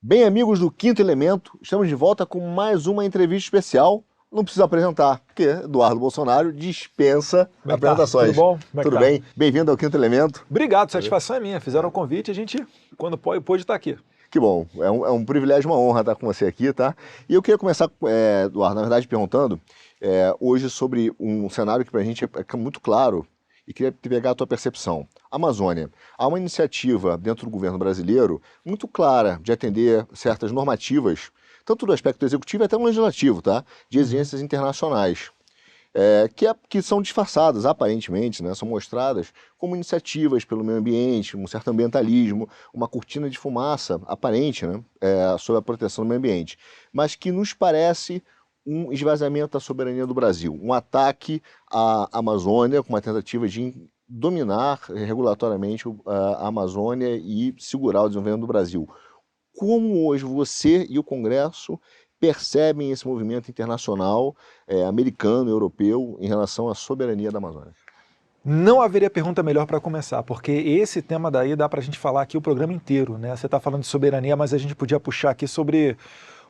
Bem, amigos do Quinto Elemento, estamos de volta com mais uma entrevista especial. Não preciso apresentar, porque Eduardo Bolsonaro dispensa apresentações. Tudo bom? Tudo bem? Bem-vindo ao Quinto Elemento. Obrigado, satisfação é minha. Fizeram o convite, a gente, quando pôde estar aqui. Que bom, é um privilégio, uma honra estar com você aqui, tá? E eu queria começar, Eduardo, na verdade, perguntando hoje sobre um cenário que para a gente é muito claro e queria pegar a tua percepção. Amazônia. Há uma iniciativa dentro do governo brasileiro muito clara de atender certas normativas, tanto do aspecto executivo até no legislativo, tá? De exigências internacionais, que são disfarçadas, aparentemente, né? São mostradas como iniciativas pelo meio ambiente, um certo ambientalismo, uma cortina de fumaça aparente, né? Sobre a proteção do meio ambiente, mas que nos parece um esvaziamento da soberania do Brasil, um ataque à Amazônia, com uma tentativa de dominar regulatoriamente a Amazônia e segurar o desenvolvimento do Brasil. Como hoje você e o Congresso percebem esse movimento internacional, americano, europeu, em relação à soberania da Amazônia? Não haveria pergunta melhor para começar, porque esse tema daí dá para a gente falar aqui o programa inteiro, né? Você está falando de soberania, mas a gente podia puxar aqui sobre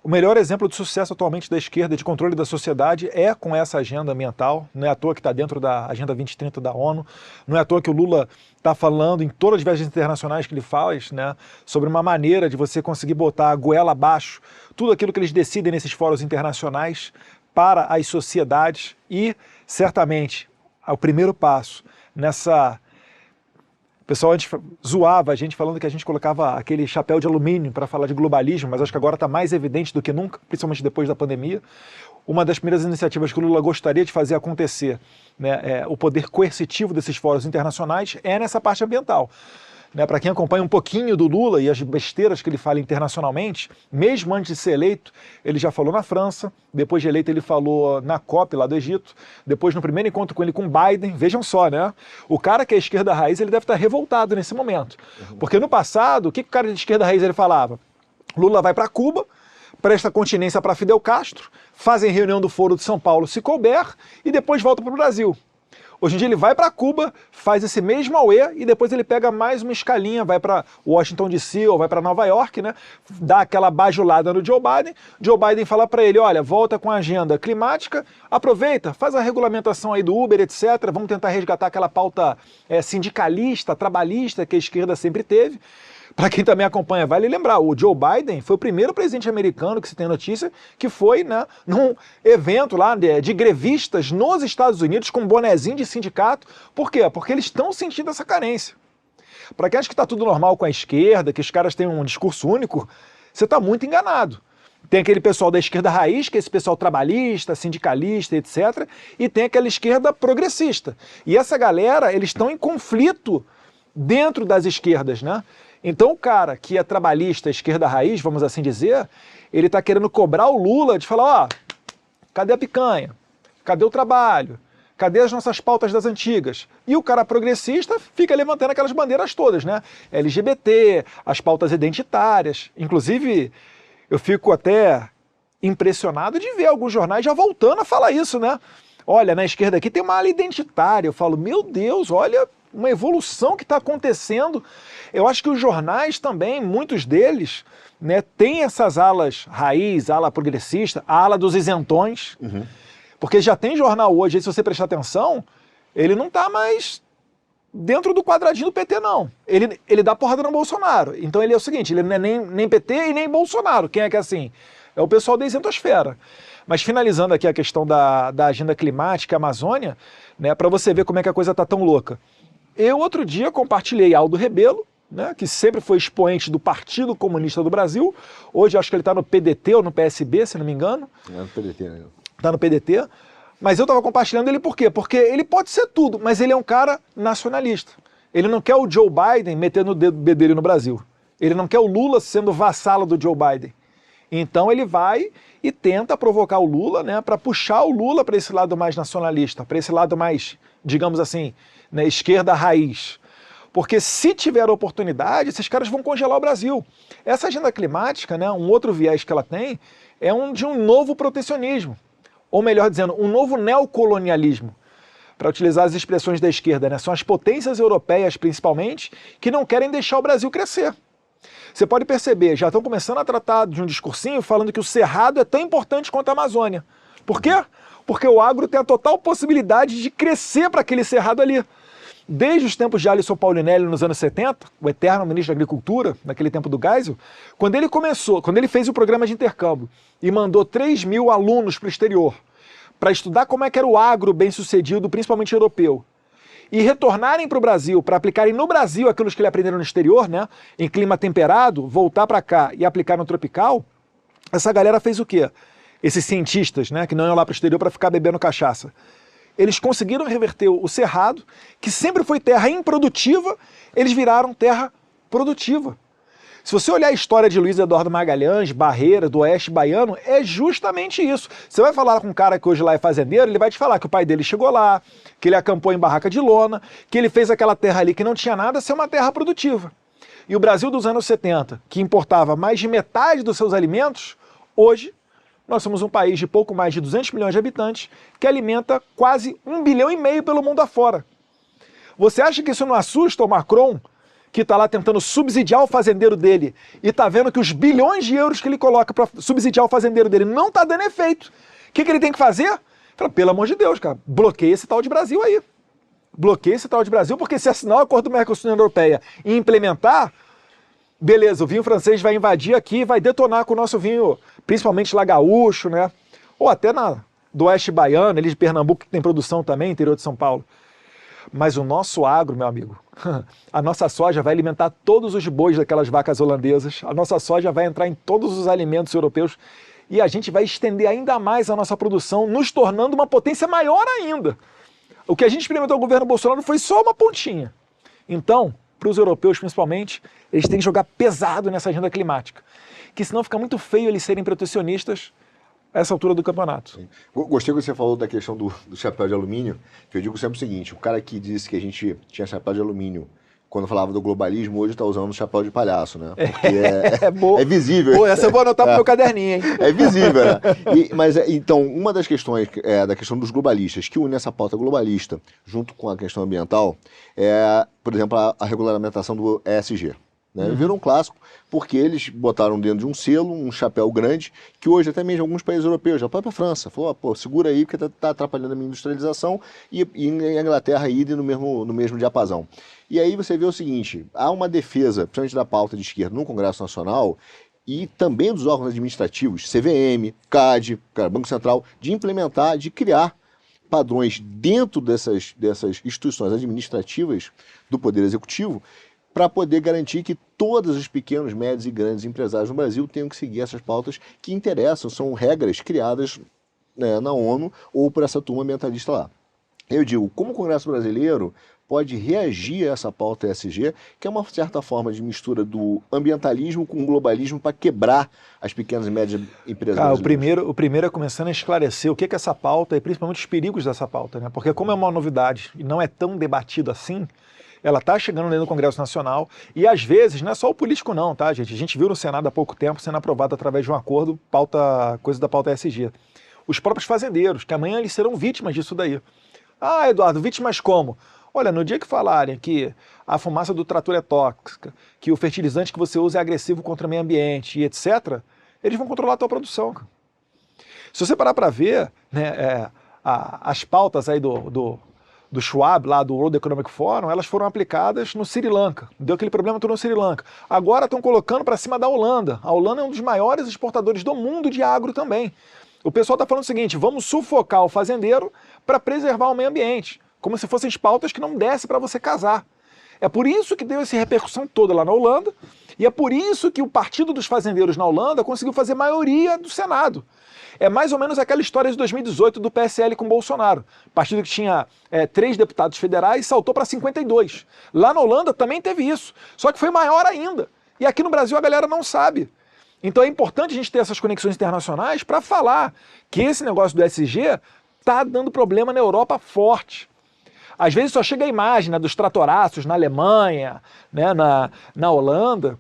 o melhor exemplo de sucesso atualmente da esquerda de controle da sociedade é com essa agenda ambiental. Não é à toa que está dentro da Agenda 2030 da ONU, não é à toa que o Lula está falando em todas as viagens internacionais que ele faz, né, sobre uma maneira de você conseguir botar a goela abaixo tudo aquilo que eles decidem nesses fóruns internacionais para as sociedades e, certamente, o primeiro passo nessa... O pessoal antes zoava a gente falando que a gente colocava aquele chapéu de alumínio para falar de globalismo, mas acho que agora está mais evidente do que nunca, principalmente depois da pandemia. Uma das primeiras iniciativas que o Lula gostaria de fazer acontecer, né, o poder coercitivo desses fóruns internacionais, é nessa parte ambiental. Né, para quem acompanha um pouquinho do Lula e as besteiras que ele fala internacionalmente, mesmo antes de ser eleito, ele já falou na França, depois de eleito ele falou na COP lá do Egito, depois no primeiro encontro com ele com Biden, vejam só, né? O cara que é esquerda raiz, ele deve estar revoltado nesse momento. Porque no passado, o que o cara de esquerda raiz ele falava? Lula vai para Cuba, presta continência para Fidel Castro, fazem reunião do Foro de São Paulo se couber e depois volta para o Brasil. Hoje em dia ele vai para Cuba, faz esse mesmo auê e depois ele pega mais uma escalinha, vai para Washington DC ou vai para Nova York, né? Dá aquela bajulada no Joe Biden. Joe Biden fala para ele, olha, volta com a agenda climática, aproveita, faz a regulamentação aí do Uber, etc. Vamos tentar resgatar aquela pauta sindicalista, trabalhista que a esquerda sempre teve. Para quem também acompanha, vale lembrar, o Joe Biden foi o primeiro presidente americano que se tem notícia que foi, né, num evento lá de grevistas nos Estados Unidos com um bonezinho de sindicato. Por quê? Porque eles estão sentindo essa carência. Para quem acha que está tudo normal com a esquerda, que os caras têm um discurso único, você está muito enganado. Tem aquele pessoal da esquerda raiz, que é esse pessoal trabalhista, sindicalista, etc. E tem aquela esquerda progressista. E essa galera, eles estão em conflito dentro das esquerdas, né? Então o cara que é trabalhista, esquerda raiz, vamos assim dizer, ele está querendo cobrar o Lula de falar, ó, cadê a picanha? Cadê o trabalho? Cadê as nossas pautas das antigas? E o cara progressista fica levantando aquelas bandeiras todas, né? LGBT, as pautas identitárias. Inclusive, eu fico até impressionado de ver alguns jornais já voltando a falar isso, né? Olha, na esquerda aqui tem uma ala identitária. Eu falo, meu Deus, olha uma evolução que está acontecendo. Eu acho que os jornais também, muitos deles, né, têm essas alas raiz, ala progressista, a ala dos isentões, porque já tem jornal hoje, se você prestar atenção, ele não está mais dentro do quadradinho do PT, não. Ele dá porrada no Bolsonaro. Então ele é o seguinte, ele não é nem PT e nem Bolsonaro. Quem é que é assim? É o pessoal da isentosfera. Mas finalizando aqui a questão da agenda climática, Amazônia, né, para você ver como é que a coisa está tão louca. Eu, outro dia, compartilhei Aldo Rebelo, né, que sempre foi expoente do Partido Comunista do Brasil. Hoje acho que ele está no PDT ou no PSB, se não me engano. É no PDT, né? Está no PDT. Mas eu estava compartilhando ele por quê? Porque ele pode ser tudo, mas ele é um cara nacionalista. Ele não quer o Joe Biden metendo o dedo bedelho no Brasil. Ele não quer o Lula sendo vassalo do Joe Biden. Então ele vai e tenta provocar o Lula, né, para puxar o Lula para esse lado mais nacionalista, para esse lado mais, digamos assim, né, esquerda raiz. Porque se tiver oportunidade, esses caras vão congelar o Brasil. Essa agenda climática, né, um outro viés que ela tem, é de um novo protecionismo. Ou melhor dizendo, um novo neocolonialismo. Para utilizar as expressões da esquerda, né, são as potências europeias, principalmente, que não querem deixar o Brasil crescer. Você pode perceber, já estão começando a tratar de um discursinho falando que o Cerrado é tão importante quanto a Amazônia. Por quê? Porque o agro tem a total possibilidade de crescer para aquele Cerrado ali. Desde os tempos de Alisson Paulinelli nos anos 70, o eterno ministro da Agricultura, naquele tempo do Geisel, quando ele fez o programa de intercâmbio e mandou 3 mil alunos para o exterior para estudar como é que era o agro bem-sucedido, principalmente europeu, e retornarem para o Brasil, para aplicarem no Brasil aquilo que eles aprenderam no exterior, né, em clima temperado, voltar para cá e aplicar no tropical, essa galera fez o quê? Esses cientistas, né, que não iam lá para o exterior para ficar bebendo cachaça, eles conseguiram reverter o Cerrado, que sempre foi terra improdutiva, eles viraram terra produtiva. Se você olhar a história de Luiz Eduardo Magalhães, Barreira, do Oeste Baiano, é justamente isso. Você vai falar com um cara que hoje lá é fazendeiro, ele vai te falar que o pai dele chegou lá, que ele acampou em barraca de lona, que ele fez aquela terra ali que não tinha nada ser uma terra produtiva. E o Brasil dos anos 70, que importava mais de metade dos seus alimentos, hoje nós somos um país de pouco mais de 200 milhões de habitantes que alimenta quase 1,5 bilhão pelo mundo afora. Você acha que isso não assusta o Macron, que está lá tentando subsidiar o fazendeiro dele e está vendo que os bilhões de euros que ele coloca para subsidiar o fazendeiro dele não está dando efeito? O que ele tem que fazer? Fala, pelo amor de Deus, cara, bloqueia esse tal de Brasil aí. Bloqueia esse tal de Brasil, porque se assinar o acordo do Mercosul e União Europeia e implementar, beleza, o vinho francês vai invadir aqui e vai detonar com o nosso vinho, principalmente lá gaúcho, né? Ou até do Oeste Baiano, ali de Pernambuco, que tem produção também, interior de São Paulo. Mas o nosso agro, meu amigo, a nossa soja vai alimentar todos os bois daquelas vacas holandesas, a nossa soja vai entrar em todos os alimentos europeus e a gente vai estender ainda mais a nossa produção, nos tornando uma potência maior ainda. O que a gente experimentou com o governo Bolsonaro foi só uma pontinha. Então, para os europeus principalmente, eles têm que jogar pesado nessa agenda climática, que senão fica muito feio eles serem protecionistas a essa altura do campeonato. Sim. Gostei que você falou da questão do chapéu de alumínio, que eu digo sempre o seguinte, o cara que disse que a gente tinha chapéu de alumínio quando falava do globalismo, hoje está usando chapéu de palhaço, né? Porque é visível. Pô, essa eu vou anotar pro meu caderninho, hein? É visível, né? Então, uma das questões, da questão dos globalistas, que une essa pauta globalista junto com a questão ambiental, é, por exemplo, a regulamentação do ESG. Né? Virou um clássico, porque eles botaram dentro de um selo, um chapéu grande, que hoje até mesmo alguns países europeus, já a própria França, falou, pô, segura aí, porque tá atrapalhando a minha industrialização, e em Inglaterra idem no mesmo diapasão. E aí você vê o seguinte, há uma defesa, principalmente da pauta de esquerda no Congresso Nacional, e também dos órgãos administrativos, CVM, CAD, Banco Central, de implementar, de criar padrões dentro dessas instituições administrativas do Poder Executivo, para poder garantir que todos os pequenos, médios e grandes empresários no Brasil tenham que seguir essas pautas que interessam, são regras criadas, né, na ONU ou por essa turma ambientalista lá. Eu digo, como o Congresso brasileiro pode reagir a essa pauta ESG, que é uma certa forma de mistura do ambientalismo com o globalismo para quebrar as pequenas e médias empresas brasileiras? O primeiro é começando a esclarecer o que é essa pauta e principalmente os perigos dessa pauta, né? Porque como é uma novidade e não é tão debatido assim, ela está chegando dentro do Congresso Nacional e, às vezes, não é só o político não, tá, gente? A gente viu no Senado há pouco tempo sendo aprovado através de um acordo, coisa da pauta ESG. Os próprios fazendeiros, que amanhã eles serão vítimas disso daí. Ah, Eduardo, vítimas como? Olha, no dia que falarem que a fumaça do trator é tóxica, que o fertilizante que você usa é agressivo contra o meio ambiente e etc., eles vão controlar a tua produção. Se você parar para ver, né, as pautas aí do Schwab, lá do World Economic Forum, elas foram aplicadas no Sri Lanka. Deu aquele problema todo no Sri Lanka. Agora estão colocando para cima da Holanda. A Holanda é um dos maiores exportadores do mundo de agro também. O pessoal está falando o seguinte, vamos sufocar o fazendeiro para preservar o meio ambiente, como se fossem pautas que não desse para você casar. É por isso que deu essa repercussão toda lá na Holanda, e é por isso que o Partido dos Fazendeiros na Holanda conseguiu fazer maioria do Senado. É mais ou menos aquela história de 2018 do PSL com Bolsonaro. Partido que tinha 3 deputados federais saltou para 52. Lá na Holanda também teve isso, só que foi maior ainda. E aqui no Brasil a galera não sabe. Então é importante a gente ter essas conexões internacionais para falar que esse negócio do ESG está dando problema na Europa forte. Às vezes só chega a imagem, né, dos tratoraços na Alemanha, né, na Holanda,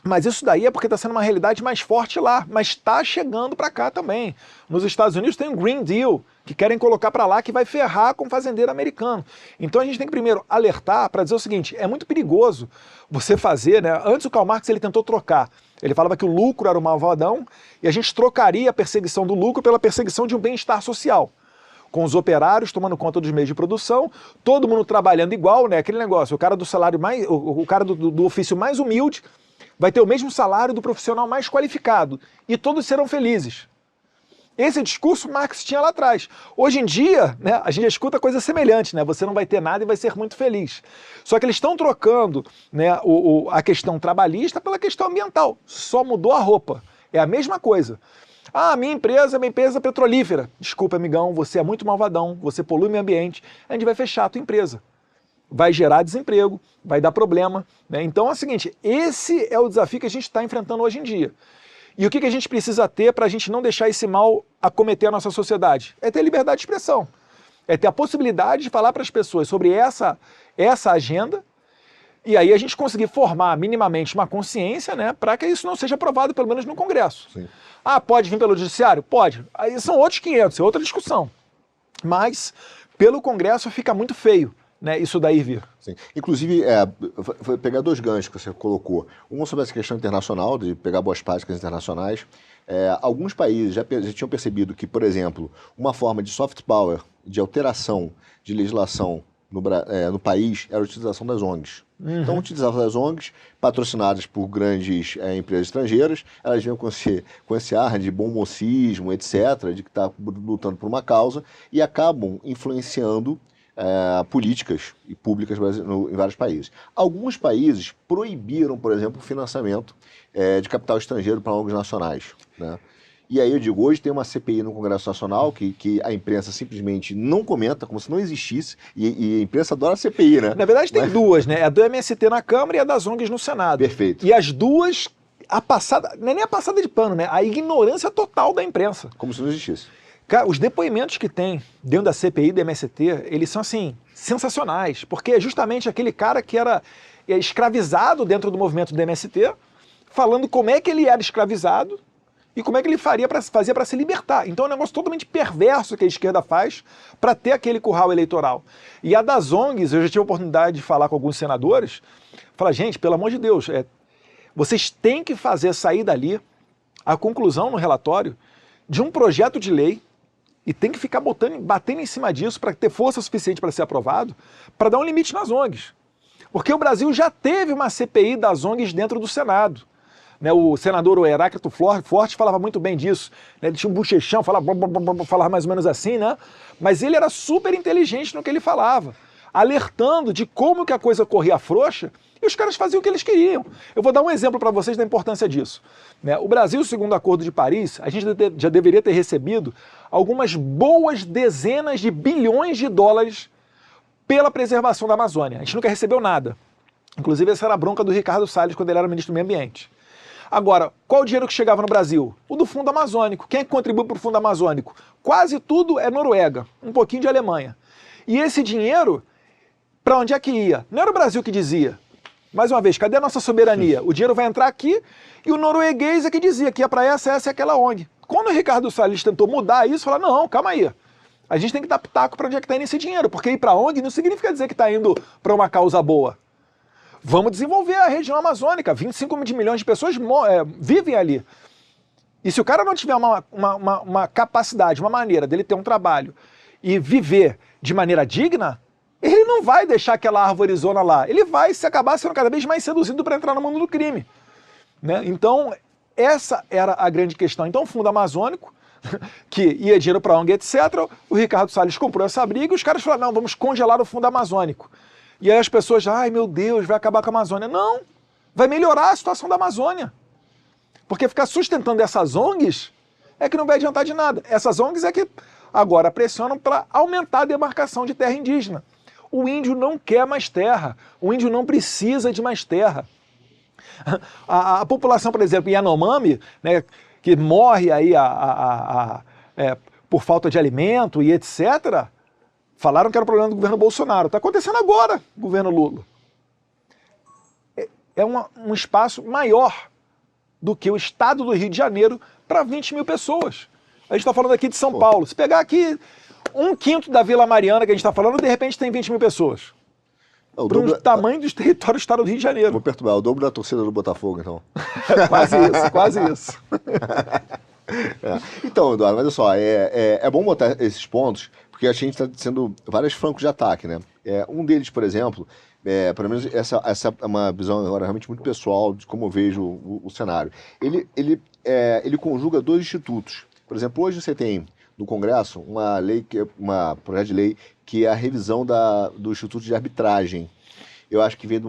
Mas isso daí é porque está sendo uma realidade mais forte lá, mas está chegando para cá também. Nos Estados Unidos tem um Green Deal, que querem colocar para lá, que vai ferrar com o fazendeiro americano. Então a gente tem que primeiro alertar para dizer o seguinte, é muito perigoso você fazer, né? Antes o Karl Marx ele tentou trocar. Ele falava que o lucro era o malvadão e a gente trocaria a perseguição do lucro pela perseguição de um bem-estar social. Com os operários tomando conta dos meios de produção, todo mundo trabalhando igual, né? Aquele negócio, o cara do salário mais, o cara do ofício mais humilde vai ter o mesmo salário do profissional mais qualificado e todos serão felizes. Esse discurso Marx tinha lá atrás. Hoje em dia, né, a gente escuta coisa semelhante, né? Você não vai ter nada e vai ser muito feliz. Só que eles estão trocando, né, a questão trabalhista pela questão ambiental. Só mudou a roupa. É a mesma coisa. Ah, minha empresa é uma empresa petrolífera. Desculpa, amigão, você é muito malvadão, você polui o meio ambiente, a gente vai fechar a tua empresa. Vai gerar desemprego, vai dar problema, né? Então é o seguinte, esse é o desafio que a gente está enfrentando hoje em dia. E o que a gente precisa ter para a gente não deixar esse mal acometer a nossa sociedade? É ter liberdade de expressão. É ter a possibilidade de falar para as pessoas sobre essa agenda e aí a gente conseguir formar minimamente uma consciência, né, para que isso não seja aprovado, pelo menos no Congresso. Sim. Ah, pode vir pelo Judiciário? Pode. Aí são outros 500, é outra discussão. Mas pelo Congresso fica muito feio, né, isso daí vir. Sim. Inclusive, vou pegar dois ganchos que você colocou. Um sobre essa questão internacional, de pegar boas práticas internacionais. Alguns países já tinham percebido que, por exemplo, uma forma de soft power, de alteração de legislação no país, era a utilização das ONGs. Uhum. Então, utilizavam as ONGs, patrocinadas por grandes empresas estrangeiras, elas vinham com esse ar de bom mocismo, etc., de que está lutando por uma causa, e acabam influenciando políticas e públicas em vários países. Alguns países proibiram, por exemplo, o financiamento de capital estrangeiro para ONGs nacionais, né? E aí eu digo, hoje tem uma CPI no Congresso Nacional que a imprensa simplesmente não comenta, como se não existisse, e a imprensa adora a CPI, né? Na verdade tem duas, né? A do MST na Câmara e a das ONGs no Senado. Perfeito. E as duas, não é nem a passada de pano, né? A ignorância total da imprensa. Como se não existisse. Cara, os depoimentos que tem dentro da CPI e do MST, eles são, assim, sensacionais, porque é justamente aquele cara que era escravizado dentro do movimento do MST, falando como é que ele era escravizado e como é que ele fazia para se libertar. Então é um negócio totalmente perverso que a esquerda faz para ter aquele curral eleitoral. E a das ONGs, eu já tive a oportunidade de falar com alguns senadores, falar, gente, pelo amor de Deus, vocês têm que fazer sair dali a conclusão no relatório de um projeto de lei e tem que ficar batendo em cima disso para ter força suficiente para ser aprovado, para dar um limite nas ONGs. Porque o Brasil já teve uma CPI das ONGs dentro do Senado. Né, o senador Heráclito Forte falava muito bem disso, né, ele tinha um bochechão, falava mais ou menos assim, né? Mas ele era super inteligente no que ele falava, alertando de como que a coisa corria frouxa e os caras faziam o que eles queriam. Eu vou dar um exemplo para vocês da importância disso. Né, o Brasil, segundo o Acordo de Paris, a gente já deveria ter recebido algumas boas dezenas de bilhões de dólares pela preservação da Amazônia. A gente nunca recebeu nada. Inclusive essa era a bronca do Ricardo Salles quando ele era ministro do Meio Ambiente. Agora, qual o dinheiro que chegava no Brasil? O do Fundo Amazônico. Quem é que contribui para o Fundo Amazônico? Quase tudo é Noruega, um pouquinho de Alemanha. E esse dinheiro, para onde é que ia? Não era o Brasil que dizia. Mais uma vez, cadê a nossa soberania? O dinheiro vai entrar aqui e o norueguês é que dizia que ia para essa e aquela ONG. Quando o Ricardo Salles tentou mudar isso, falou, não, calma aí. A gente tem que dar pitaco para onde é que está indo esse dinheiro, porque ir para ONG não significa dizer que está indo para uma causa boa. Vamos desenvolver a região amazônica, 25 milhões de pessoas vivem ali. E se o cara não tiver uma capacidade, uma maneira dele ter um trabalho e viver de maneira digna, ele não vai deixar aquela arvorizona lá. Ele vai se acabar sendo cada vez mais seduzido para entrar no mundo do crime. Né? Então, essa era a grande questão. Então, o Fundo Amazônico, que ia dinheiro para a ONG, etc., o Ricardo Salles comprou essa briga e os caras falaram, não, vamos congelar o Fundo Amazônico. E aí as pessoas, ai meu Deus, vai acabar com a Amazônia. Não, vai melhorar a situação da Amazônia. Porque ficar sustentando essas ONGs é que não vai adiantar de nada. Essas ONGs é que agora pressionam para aumentar a demarcação de terra indígena. O índio não quer mais terra, o índio não precisa de mais terra. A população, por exemplo, Yanomami, né, que morre aí por falta de alimento e etc., falaram que era um problema do governo Bolsonaro. Está acontecendo agora, governo Lula. É um espaço maior do que o estado do Rio de Janeiro para 20 mil pessoas. A gente está falando aqui de São Paulo. Se pegar aqui 1/5 da Vila Mariana que a gente está falando, de repente tem 20 mil pessoas. Para o tamanho dos territórios do estado do Rio de Janeiro. Vou perturbar, o dobro da torcida do Botafogo, então. Quase isso, quase isso. Então, Eduardo, mas olha só, é bom botar esses pontos, porque a gente está sendo vários flancos de ataque, né? Um deles, por exemplo, pelo menos essa é uma visão agora realmente muito pessoal de como eu vejo o cenário. Ele conjuga dois institutos. Por exemplo, hoje você tem no Congresso uma projeto de lei que é a revisão do Instituto de Arbitragem. Eu acho que vem de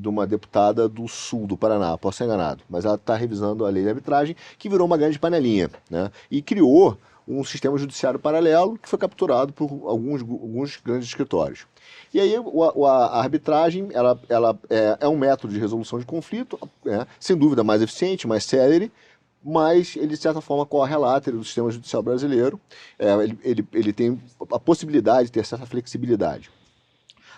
uma deputada do sul do Paraná, posso ser enganado, mas ela está revisando a lei de arbitragem, que virou uma grande panelinha, né? E criou um sistema judiciário paralelo que foi capturado por alguns grandes escritórios. E aí a arbitragem ela é um método de resolução de conflito, sem dúvida mais eficiente, mais célere, mas ele, de certa forma, corre a látero do sistema judicial brasileiro. Ele tem a possibilidade de ter certa flexibilidade.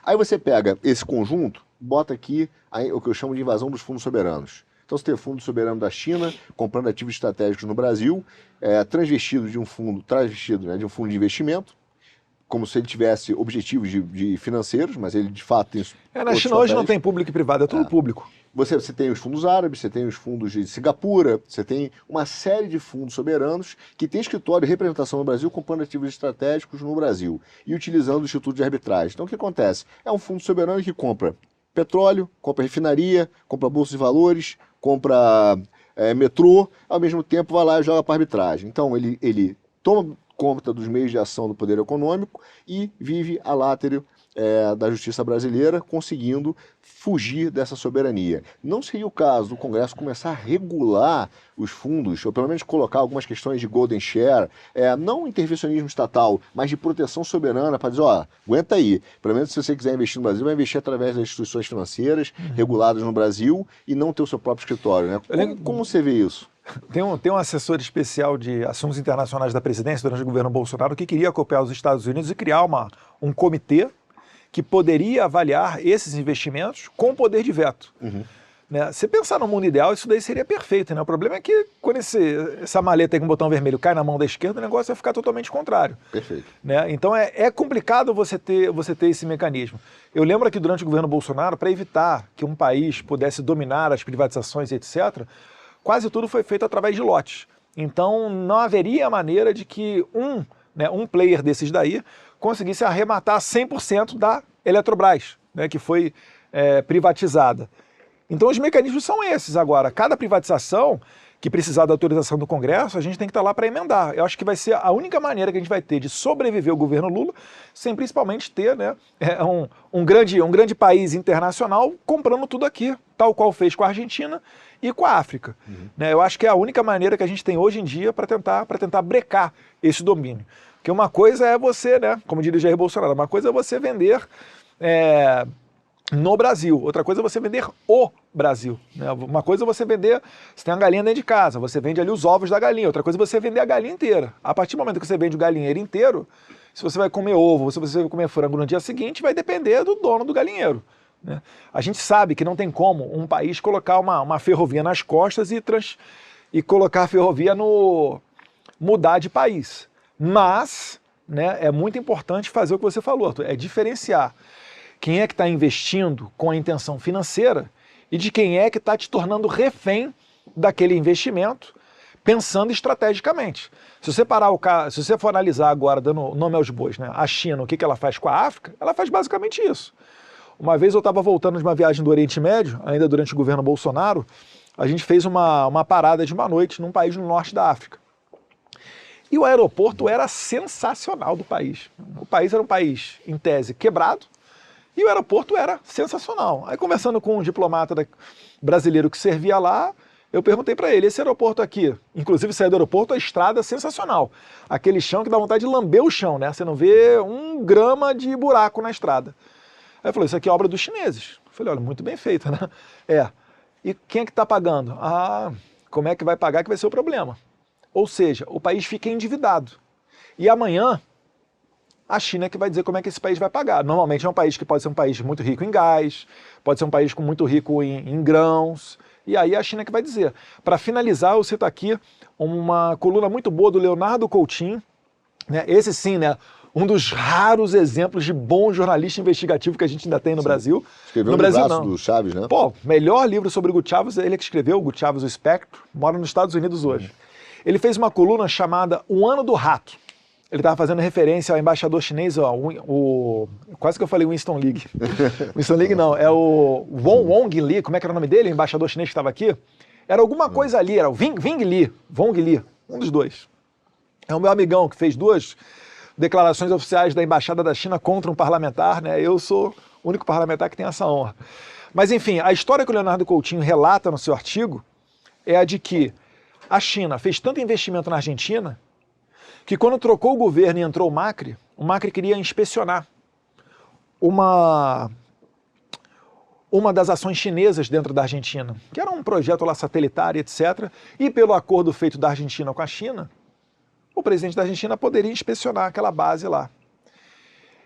Aí você pega esse conjunto, bota aqui o que eu chamo de invasão dos fundos soberanos. Então você tem o fundo soberano da China comprando ativos estratégicos no Brasil, transvestido de um fundo de investimento, como se ele tivesse objetivos de financeiros, mas ele de fato tem... Na China hoje não tem público e privado, é tudo público. Você tem os fundos árabes, você tem os fundos de Singapura, você tem uma série de fundos soberanos que tem escritório de representação no Brasil comprando ativos estratégicos no Brasil e utilizando o Instituto de Arbitragem. Então o que acontece? É um fundo soberano que compra petróleo, compra refinaria, compra bolsa de valores, compra metrô, ao mesmo tempo vai lá e joga para arbitragem. Então ele toma conta dos meios de ação do poder econômico e vive a látero da justiça brasileira, conseguindo fugir dessa soberania. Não seria o caso do Congresso começar a regular os fundos, ou pelo menos colocar algumas questões de golden share, não intervencionismo estatal, mas de proteção soberana, para dizer, aguenta aí, pelo menos se você quiser investir no Brasil, vai investir através das instituições financeiras reguladas no Brasil e não ter o seu próprio escritório, né? Como você vê isso? Tem um assessor especial de assuntos internacionais da presidência durante o governo Bolsonaro que queria copiar os Estados Unidos e criar um comitê que poderia avaliar esses investimentos com poder de veto. Uhum. Né? Se pensar no mundo ideal, isso daí seria perfeito, né? O problema é que quando essa maleta aí com o botão vermelho cai na mão da esquerda, o negócio vai ficar totalmente contrário. Perfeito. Né? Então é complicado você ter esse mecanismo. Eu lembro que durante o governo Bolsonaro, para evitar que um país pudesse dominar as privatizações e etc., quase tudo foi feito através de lotes. Então não haveria maneira de que um player desses daí conseguisse arrematar 100% da Eletrobras, né, que foi privatizada. Então os mecanismos são esses agora. Cada privatização que precisar da autorização do Congresso, a gente tem que estar lá para emendar. Eu acho que vai ser a única maneira que a gente vai ter de sobreviver ao governo Lula, sem principalmente ter um grande país internacional comprando tudo aqui, tal qual fez com a Argentina e com a África. Uhum. Né, eu acho que é a única maneira que a gente tem hoje em dia para tentar brecar esse domínio. Porque uma coisa é você, né, como diria Jair Bolsonaro, uma coisa é você vender no Brasil, outra coisa é você vender o Brasil. Né? Uma coisa é você vender, você tem uma galinha dentro de casa, você vende ali os ovos da galinha, outra coisa é você vender a galinha inteira. A partir do momento que você vende o galinheiro inteiro, se você vai comer ovo, se você vai comer frango no dia seguinte, vai depender do dono do galinheiro. Né? A gente sabe que não tem como um país colocar uma ferrovia nas costas e colocar a ferrovia mudar de país. Mas, né, é muito importante fazer o que você falou, Arthur, é diferenciar quem é que está investindo com a intenção financeira e de quem é que está te tornando refém daquele investimento, pensando estrategicamente. Se você for analisar agora, dando nome aos bois, né, a China, o que ela faz com a África, ela faz basicamente isso. Uma vez eu estava voltando de uma viagem do Oriente Médio, ainda durante o governo Bolsonaro, a gente fez uma parada de uma noite num país no norte da África. E o aeroporto era sensacional do país. O país era um país, em tese, quebrado, e o aeroporto era sensacional. Aí, conversando com um diplomata brasileiro que servia lá, eu perguntei para ele, esse aeroporto aqui, inclusive sair do aeroporto, a estrada é sensacional. Aquele chão que dá vontade de lamber o chão, né? Você não vê 1 grama de buraco na estrada. Aí ele falou, isso aqui é obra dos chineses. Eu falei, olha, muito bem feita, né? E quem é que está pagando? Como é que vai pagar que vai ser o problema? Ou seja, o país fica endividado. E amanhã, a China é que vai dizer como é que esse país vai pagar. Normalmente é um país que pode ser um país muito rico em gás, pode ser um país muito rico em grãos, E aí a China que vai dizer. Para finalizar, eu cito aqui uma coluna muito boa do Leonardo Coutinho, né? Esse sim, né? Um dos raros exemplos de bom jornalista investigativo que a gente ainda tem no Brasil. Escreveu no Brasil, livraço do Chaves, né? Pô, melhor livro sobre o Hugo Chávez, ele que escreveu, o Hugo Chávez, o Espectro, mora nos Estados Unidos hoje. Ele fez uma coluna chamada O Ano do Rato. Ele estava fazendo referência ao embaixador chinês, ó, quase que eu falei Winston League. Winston League não, é o Wong Li, como é que era o nome dele, o embaixador chinês que estava aqui? Era alguma coisa ali, era o Wong Li, um dos dois. É o meu amigão que fez 2 declarações oficiais da Embaixada da China contra um parlamentar, né? Eu sou o único parlamentar que tem essa honra. Mas enfim, a história que o Leonardo Coutinho relata no seu artigo é a de que a China fez tanto investimento na Argentina que quando trocou o governo e entrou o Macri queria inspecionar uma das ações chinesas dentro da Argentina, que era um projeto lá satelitar, etc. E pelo acordo feito da Argentina com a China, o presidente da Argentina poderia inspecionar aquela base lá.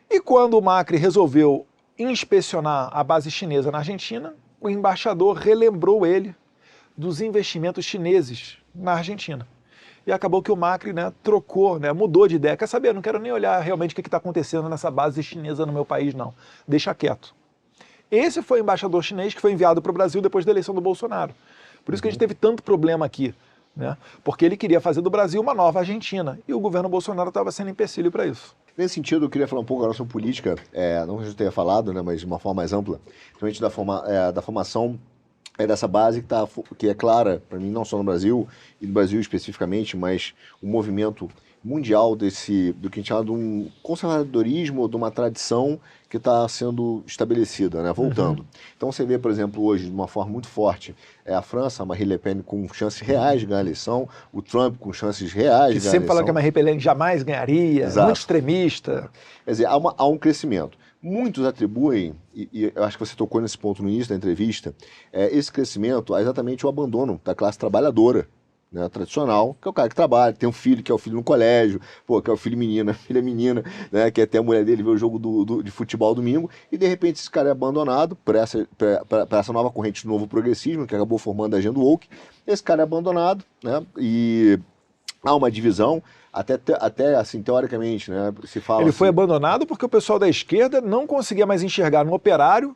E quando o Macri resolveu inspecionar a base chinesa na Argentina, o embaixador relembrou ele dos investimentos chineses na Argentina. E acabou que o Macri, né, trocou, né, mudou de ideia. Quer saber? Eu não quero nem olhar realmente o que está acontecendo nessa base chinesa no meu país, não. Deixa quieto. Esse foi o embaixador chinês que foi enviado para o Brasil depois da eleição do Bolsonaro. Por isso que a gente teve tanto problema aqui, né? Porque ele queria fazer do Brasil uma nova Argentina. E o governo Bolsonaro estava sendo empecilho para isso. Nesse sentido, eu queria falar um pouco agora sobre política, não que a gente tenha falado, né, mas de uma forma mais ampla, principalmente da formação dessa base que é clara, para mim, não só no Brasil, e no Brasil especificamente, mas um movimento mundial do que a gente chama de um conservadorismo, de uma tradição que está sendo estabelecida, né? Voltando. Então você vê, por exemplo, hoje, de uma forma muito forte, a França, a Marine Le Pen com chances reais de ganhar a eleição, o Trump com chances reais de ganhar a eleição. Que sempre fala que a Marine Le Pen jamais ganharia, Exato. Muito extremista. Quer dizer, há um crescimento. Muitos atribuem, e eu acho que você tocou nesse ponto no início da entrevista, esse crescimento a exatamente o abandono da classe trabalhadora, né, tradicional, que é o cara que trabalha, tem um filho, que é o filho no colégio, que é o filho menino, a filha menina, né, que até a mulher dele vê o jogo de futebol domingo, e de repente esse cara é abandonado por essa nova corrente do novo progressismo, que acabou formando a agenda woke. Esse cara é abandonado, né, e há uma divisão, até assim, teoricamente, né, se fala Ele assim, foi abandonado porque o pessoal da esquerda não conseguia mais enxergar no operário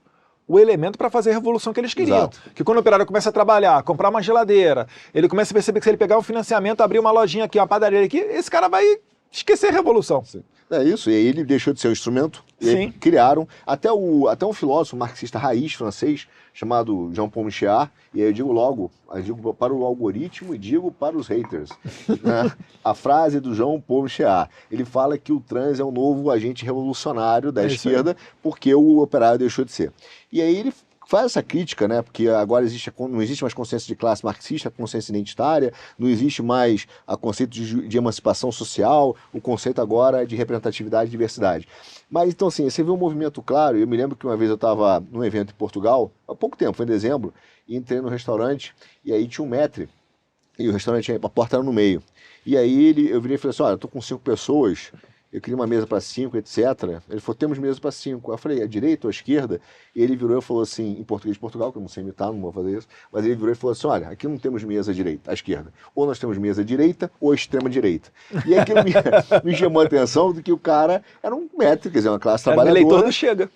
o elemento para fazer a revolução que eles queriam. Exato. Que quando o operário começa a trabalhar, comprar uma geladeira, ele começa a perceber que se ele pegar um financiamento, abrir uma lojinha aqui, uma padaria aqui, esse cara vai esquecer a revolução. Sim. É isso, e aí ele deixou de ser um instrumento, e Sim. criaram, até um filósofo marxista raiz francês, chamado Jean-Paul Michéard, e aí eu digo para o algoritmo e digo para os haters, né? A frase do Jean-Paul Michéard, ele fala que o trans é um novo agente revolucionário da esquerda, porque o operário deixou de ser. E aí ele faz essa crítica, né? Porque agora não existe mais consciência de classe marxista, consciência identitária, não existe mais a conceito de emancipação social, o conceito agora é de representatividade e diversidade. Mas então assim, você vê um movimento claro. Eu me lembro que uma vez eu estava num evento em Portugal, há pouco tempo, foi em dezembro, e entrei no restaurante, e aí tinha um maître, e o restaurante, a porta era no meio. E aí eu virei e falei assim, olha, eu tô com 5 pessoas, eu queria uma mesa para 5, etc. Ele falou, temos mesa para 5. Eu falei, à direita ou à esquerda? E ele virou e falou assim, em português de Portugal, que eu não sei imitar, não vou fazer isso, mas ele virou e falou assim, olha, aqui não temos mesa à esquerda. Ou nós temos mesa direita ou extrema direita. E aquilo me chamou a atenção de que o cara era um métrico, quer dizer, uma classe trabalhadora. Eleitor do Chega.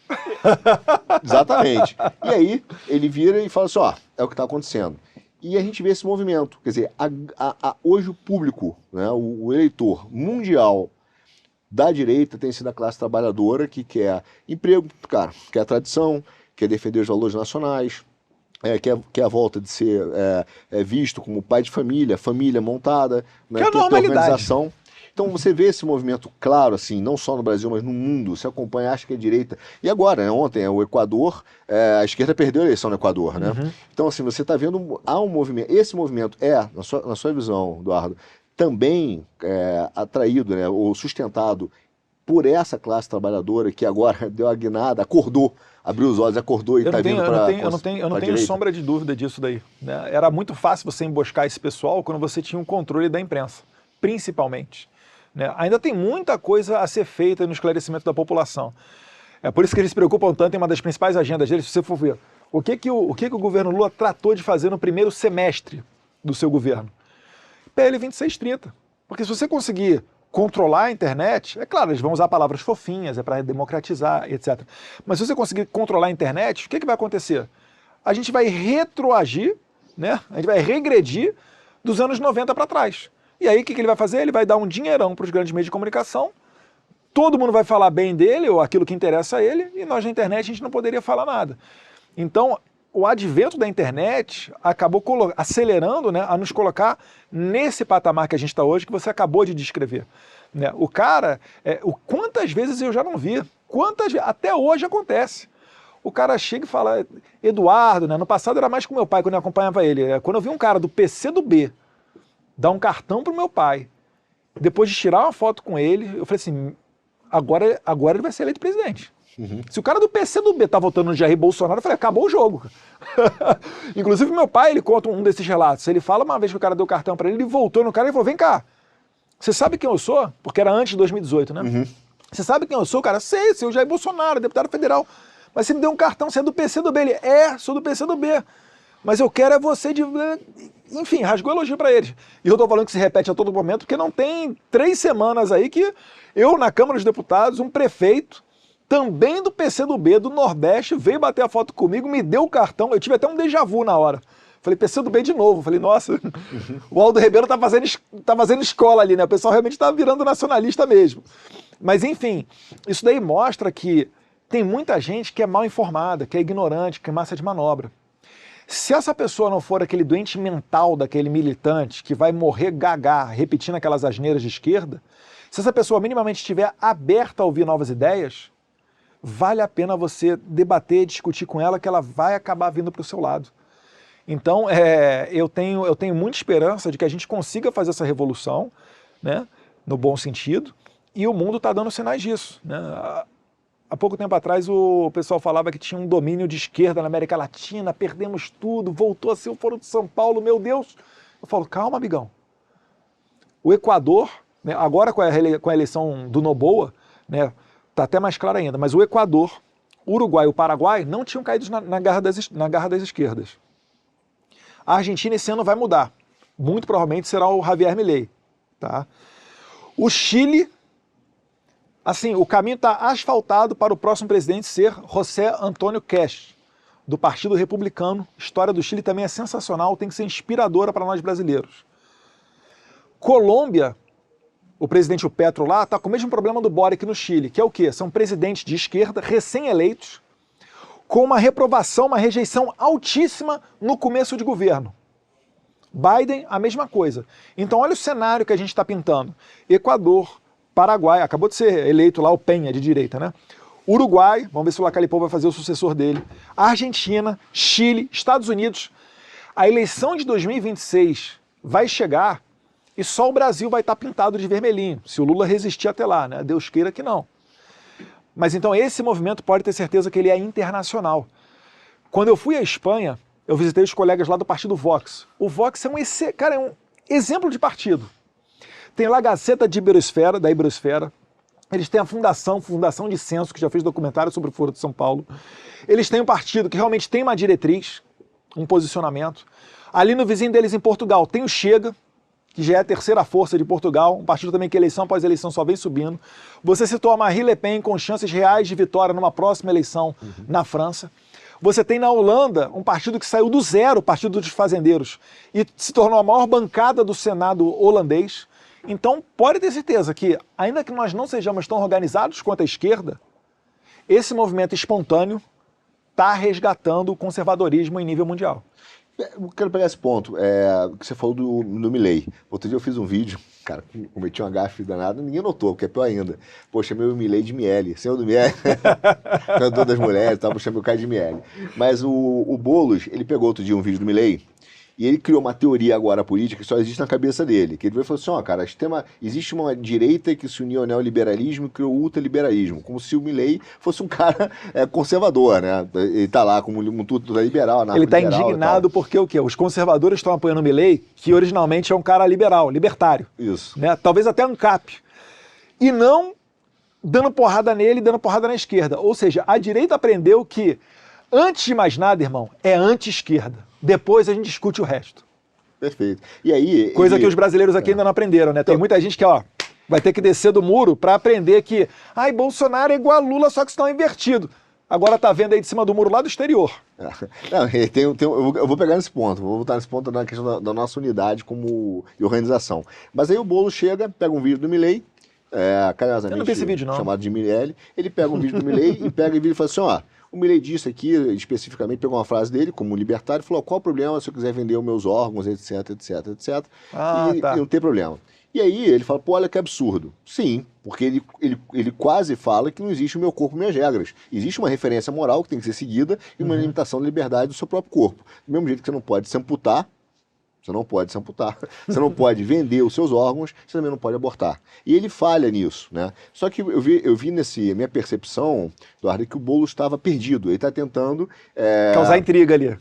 Exatamente. E aí ele vira e fala assim, ó, é o que está acontecendo. E a gente vê esse movimento. Quer dizer, hoje o público, né, o eleitor mundial da direita tem sido a classe trabalhadora que quer emprego, cara, quer tradição, quer defender os valores nacionais, quer a volta de ser visto como pai de família montada, né, que é a normalidade. Organização. Então você vê esse movimento claro, assim, não só no Brasil, mas no mundo. Você acompanha, acha que é direita. E agora, né, ontem, o Equador, a esquerda perdeu a eleição no Equador, né? Uhum. Então, assim, você está vendo, há um movimento. Esse movimento na sua visão, Eduardo, também atraído, né, ou sustentado por essa classe trabalhadora que agora deu a guinada, acordou, abriu os olhos, acordou e está vindo para Eu não tenho sombra de dúvida disso daí, né? Era muito fácil você emboscar esse pessoal quando você tinha um controle da imprensa, principalmente, né? Ainda tem muita coisa a ser feita no esclarecimento da população. É por isso que eles se preocupam tanto em uma das principais agendas deles, se você for ver O que o governo Lula tratou de fazer no primeiro semestre do seu governo? PL 2630. Porque se você conseguir controlar a internet, é claro, eles vão usar palavras fofinhas, é para democratizar, etc. Mas se você conseguir controlar a internet, o que vai acontecer? A gente vai retroagir, né? A gente vai regredir dos anos 90 para trás. E aí o que ele vai fazer? Ele vai dar um dinheirão para os grandes meios de comunicação, todo mundo vai falar bem dele, ou aquilo que interessa a ele, e nós na internet a gente não poderia falar nada. Então, o advento da internet acabou acelerando, né, a nos colocar nesse patamar que a gente está hoje, que você acabou de descrever. Né? O cara, quantas vezes eu já não vi, até hoje acontece. O cara chega e fala, Eduardo, né, no passado era mais com meu pai, quando eu acompanhava ele, quando eu vi um cara do PCdoB dar um cartão pro meu pai, depois de tirar uma foto com ele, eu falei assim, agora ele vai ser eleito presidente. Uhum. Se o cara do PCdoB tá votando no Jair Bolsonaro, eu falei, acabou o jogo. Inclusive, meu pai, ele conta um desses relatos. Ele fala uma vez que o cara deu cartão para ele, ele voltou no cara e falou, vem cá, você sabe quem eu sou? Porque era antes de 2018, né? Uhum. Você sabe quem eu sou, cara? Sei, o Jair Bolsonaro, deputado federal. Mas você me deu um cartão, você é do PCdoB. Ele, sou do PCdoB. Mas eu quero é você de... Enfim, rasgou elogio para eles. E eu tô falando que se repete a todo momento, porque não tem 3 semanas aí que eu, na Câmara dos Deputados, um prefeito, também do PCdoB, do Nordeste, veio bater a foto comigo, me deu o cartão, eu tive até um déjà vu na hora. Falei, PCdoB de novo. Falei, nossa, o Aldo Ribeiro tá fazendo escola ali, né? O pessoal realmente tá virando nacionalista mesmo. Mas, enfim, isso daí mostra que tem muita gente que é mal informada, que é ignorante, que é massa de manobra. Se essa pessoa não for aquele doente mental daquele militante que vai morrer gaga repetindo aquelas asneiras de esquerda, se essa pessoa minimamente estiver aberta a ouvir novas ideias, vale a pena você debater, discutir com ela, que ela vai acabar vindo para o seu lado. Então, eu tenho muita esperança de que a gente consiga fazer essa revolução, né, no bom sentido, e o mundo está dando sinais disso. Né? Há pouco tempo atrás o pessoal falava que tinha um domínio de esquerda na América Latina, perdemos tudo, voltou a ser o Foro de São Paulo, meu Deus. Eu falo, calma, amigão. O Equador, né, agora com a eleição do Noboa, né, tá até mais claro ainda, mas o Equador, o Uruguai e o Paraguai não tinham caído na garra das esquerdas. A Argentina esse ano vai mudar. Muito provavelmente será o Javier Milei. Tá? O Chile, assim, o caminho está asfaltado para o próximo presidente ser José Antônio Kast, do Partido Republicano. A história do Chile também é sensacional, tem que ser inspiradora para nós brasileiros. Colômbia, o presidente Petro lá está com o mesmo problema do Boric no Chile, que é o quê? São presidentes de esquerda, recém-eleitos, com uma reprovação, uma rejeição altíssima no começo de governo. Biden, a mesma coisa. Então olha o cenário que a gente está pintando. Equador, Paraguai, acabou de ser eleito lá o Penha, de direita, né? Uruguai, vamos ver se o Lacalipó vai fazer o sucessor dele. Argentina, Chile, Estados Unidos. A eleição de 2026 vai chegar e só o Brasil vai estar pintado de vermelhinho, se o Lula resistir até lá, né? Deus queira que não. Mas então esse movimento pode ter certeza que ele é internacional. Quando eu fui à Espanha, eu visitei os colegas lá do partido Vox. O Vox é um exemplo de partido. Tem lá a Gaceta da Iberosfera. Eles têm a Fundação de Censo, que já fez documentário sobre o Foro de São Paulo. Eles têm um partido que realmente tem uma diretriz, um posicionamento. Ali no vizinho deles em Portugal tem o Chega, que já é a terceira força de Portugal, um partido também que eleição após eleição só vem subindo. Você citou a Marine Le Pen com chances reais de vitória numa próxima eleição na França. Você tem na Holanda um partido que saiu do zero, o Partido dos Fazendeiros, e se tornou a maior bancada do Senado holandês. Então, pode ter certeza que, ainda que nós não sejamos tão organizados quanto a esquerda, esse movimento espontâneo está resgatando o conservadorismo em nível mundial. Eu quero pegar esse ponto, que você falou do Milei. Outro dia eu fiz um vídeo, cara, cometi uma gafe danada, ninguém notou, porque é pior ainda. Pô, chamei o Milei de Miele, senhor do Miele, cantor das mulheres, tá? Chamei o cara de Miele. Mas o Boulos, ele pegou outro dia um vídeo do Milei, e ele criou uma teoria agora política que só existe na cabeça dele. Que ele veio e falou assim, ó, cara, existe uma direita que se uniu ao neoliberalismo e criou o ultraliberalismo. Como se o Milei fosse um cara conservador, né? Ele tá lá como um tudo liberal, ele tá indignado porque o quê? Os conservadores estão apoiando o Milei, que originalmente é um cara liberal, libertário. Isso. Né? Talvez até ANCAP. E não dando porrada nele, dando porrada na esquerda. Ou seja, a direita aprendeu que Antes de mais nada, irmão, é anti-esquerda. Depois a gente discute o resto. Perfeito. E aí... Coisa que os brasileiros aqui ainda não aprenderam, né? Tem muita gente que, ó, vai ter que descer do muro para aprender que, ai, Bolsonaro é igual a Lula, só que estão invertido. Agora tá vendo aí de cima do muro lá do exterior. Não, eu vou pegar nesse ponto, vou voltar nesse ponto na questão da nossa unidade como e organização. Mas aí o Boulos chega, pega um vídeo do Milei, carinhosamente Eu não vi esse vídeo, não. chamado de Mirelle, ele pega um vídeo do Milei e pega o vídeo e fala assim, ó, o Milei disse aqui, especificamente, pegou uma frase dele, como libertário, e falou, qual o problema se eu quiser vender os meus órgãos, etc, etc, etc, e não tem problema. E aí ele fala, pô, olha que absurdo. Sim, porque ele quase fala que não existe o meu corpo, minhas regras. Existe uma referência moral que tem que ser seguida e uma limitação da liberdade do seu próprio corpo. Do mesmo jeito que você não pode se amputar, você não pode vender os seus órgãos, você também não pode abortar. E ele falha nisso, né? Só que eu vi minha percepção, Eduardo, que o Boulos estava perdido. Ele está tentando... causar intriga ali.